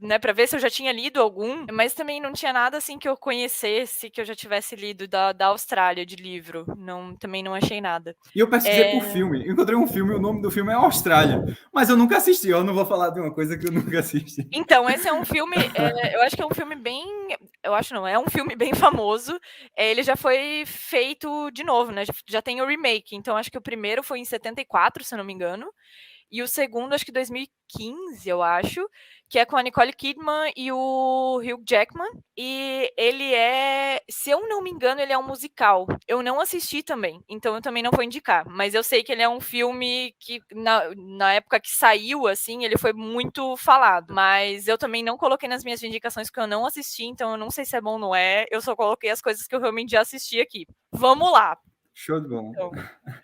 né, para ver se eu já tinha lido algum, mas também não tinha nada assim que eu conhecesse, que eu já tivesse lido da Austrália de livro. Não, também não achei nada. E eu pesquisei por É, filme. Eu encontrei um filme, o nome do filme é Austrália. Mas eu nunca assisti, eu não vou falar de uma coisa que eu nunca assisti. então, esse é um filme, eu acho que é um filme bem, eu acho não, é um filme bem famoso. Ele já foi feito de novo, né? Já tem o remake. Então, acho que o primeiro foi em 74, se eu não me engano. E o segundo, acho que 2015, eu acho, que é com a Nicole Kidman e o Hugh Jackman. E ele é, se eu não me engano, ele é um musical. Eu não assisti também, então eu também não vou indicar. Mas eu sei que ele é um filme que, na época que saiu, assim, ele foi muito falado. Mas eu também não coloquei nas minhas indicações porque eu não assisti, então eu não sei se é bom ou não é. Eu só coloquei as coisas que eu realmente já assisti aqui. Vamos lá. Show de bola. Então,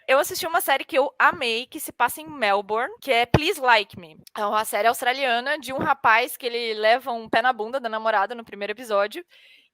eu assisti uma série que eu amei, que se passa em Melbourne, que é Please Like Me. É uma série australiana de um rapaz que ele leva um pé na bunda da namorada no primeiro episódio.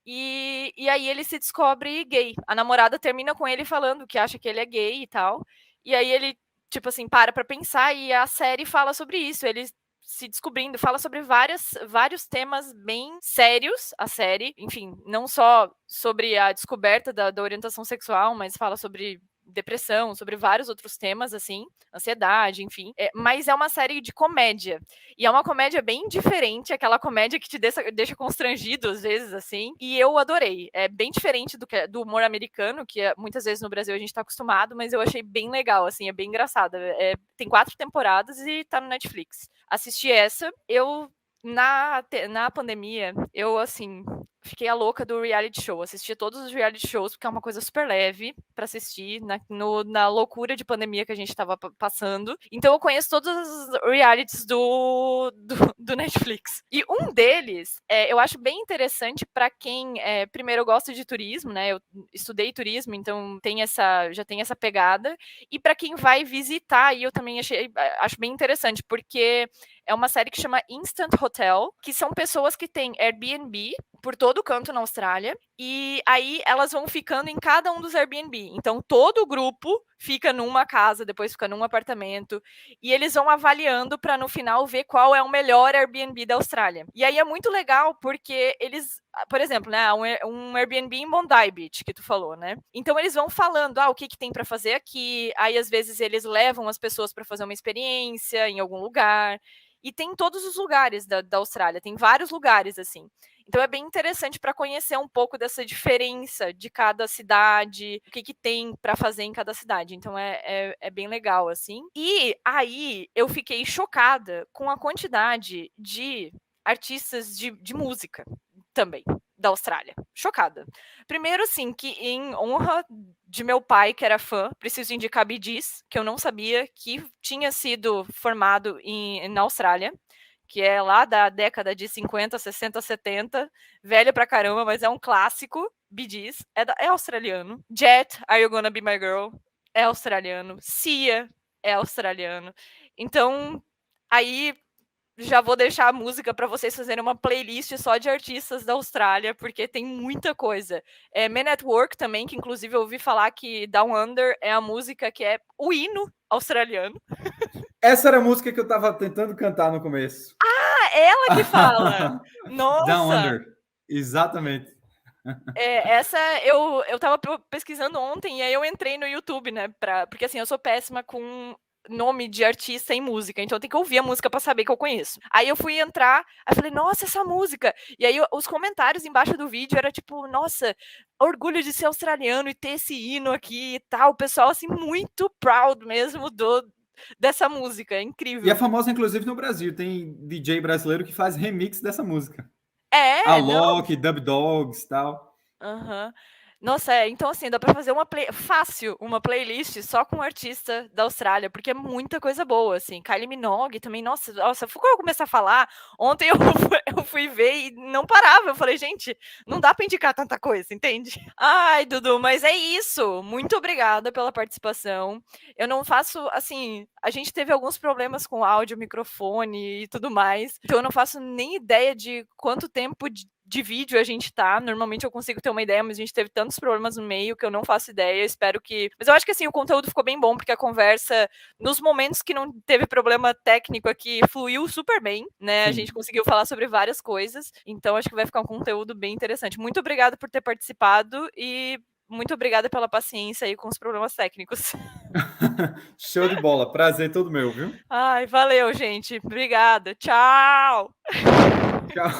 E aí ele se descobre gay. A namorada termina com ele falando que acha que ele é gay e tal. E aí ele, tipo assim, para pensar e a série fala sobre isso. Ele se descobrindo, fala sobre vários temas bem sérios, a série. Enfim, não só sobre a descoberta da orientação sexual, mas fala sobre depressão, sobre vários outros temas, assim, ansiedade, enfim. Mas é uma série de comédia. E é uma comédia bem diferente, aquela comédia que te deixa constrangido, às vezes, assim. E eu adorei. É bem diferente do humor americano, que muitas vezes no Brasil a gente tá acostumado, mas eu achei bem legal, assim, é bem engraçada. Tem 4 temporadas e tá no Netflix. Assisti essa. Na pandemia, eu, assim, fiquei a louca do reality show. Assistia todos os reality shows, porque é uma coisa super leve para assistir, na loucura de pandemia que a gente estava passando. Então eu conheço todos os realities do Netflix. E um deles, eu acho bem interessante para quem, primeiro, gosta de turismo, né? Eu estudei turismo, então já tem essa pegada. E para quem vai visitar, eu também acho bem interessante, porque é uma série que chama Instant Hotel, que são pessoas que têm Airbnb por todo canto na Austrália, e aí elas vão ficando em cada um dos Airbnb. Então todo o grupo fica numa casa, depois fica num apartamento, e eles vão avaliando para no final ver qual é o melhor Airbnb da Austrália. E aí é muito legal porque eles, por exemplo, né, um Airbnb em Bondi Beach que tu falou, né? Então eles vão falando, o que tem para fazer aqui. Aí às vezes eles levam as pessoas para fazer uma experiência em algum lugar. E tem em todos os lugares da Austrália, tem vários lugares assim. Então é bem interessante para conhecer um pouco dessa diferença de cada cidade, o que tem para fazer em cada cidade. Então é bem legal, assim. E aí eu fiquei chocada com a quantidade de artistas de música também da Austrália. Chocada. Primeiro, assim, que em honra de meu pai, que era fã, preciso indicar Bee Gees, que eu não sabia que tinha sido formado na Austrália, que é lá da década de 50, 60, 70, velho pra caramba, mas é um clássico. Bee Gees é australiano. Jet, Are You Gonna Be My Girl? É australiano. Sia é australiano. Então, aí já vou deixar a música para vocês fazerem uma playlist só de artistas da Austrália, porque tem muita coisa. Men at Work também, que inclusive eu ouvi falar que Down Under é a música que é o hino australiano. Essa era a música que eu tava tentando cantar no começo. Ah, ela que fala! Nossa! Down Under, exatamente. Essa eu tava pesquisando ontem e aí eu entrei no YouTube, né? Porque assim, eu sou péssima com nome de artista em música, então eu tenho que ouvir a música pra saber que eu conheço. Aí eu fui entrar, aí falei, nossa, essa música! E aí os comentários embaixo do vídeo era tipo, nossa, orgulho de ser australiano e ter esse hino aqui e tal. O pessoal, assim, muito proud mesmo dessa música, é incrível. E é famosa, inclusive, no Brasil. Tem DJ brasileiro que faz remix dessa música. Não. Alok, Dub Dogs e tal. Aham. Nossa, então assim, dá pra fazer fácil uma playlist só com um artista da Austrália, porque é muita coisa boa, assim. Kylie Minogue também, nossa, quando eu começar a falar, ontem eu fui ver e não parava. Eu falei, gente, não dá pra indicar tanta coisa, entende? Ai, Dudu, mas é isso. Muito obrigada pela participação. Eu não faço, assim, a gente teve alguns problemas com áudio, microfone e tudo mais, então eu não faço nem ideia de quanto tempo de vídeo a gente tá. Normalmente eu consigo ter uma ideia, mas a gente teve tantos problemas no meio que eu não faço ideia. Espero que. Mas eu acho que assim, o conteúdo ficou bem bom, porque a conversa, nos momentos que não teve problema técnico aqui, fluiu super bem, né? Sim. A gente conseguiu falar sobre várias coisas. Então acho que vai ficar um conteúdo bem interessante. Muito obrigada por ter participado e muito obrigada pela paciência aí com os problemas técnicos. Show de bola. Prazer todo meu, viu? Ai, valeu, gente. Obrigada. Tchau! Tchau.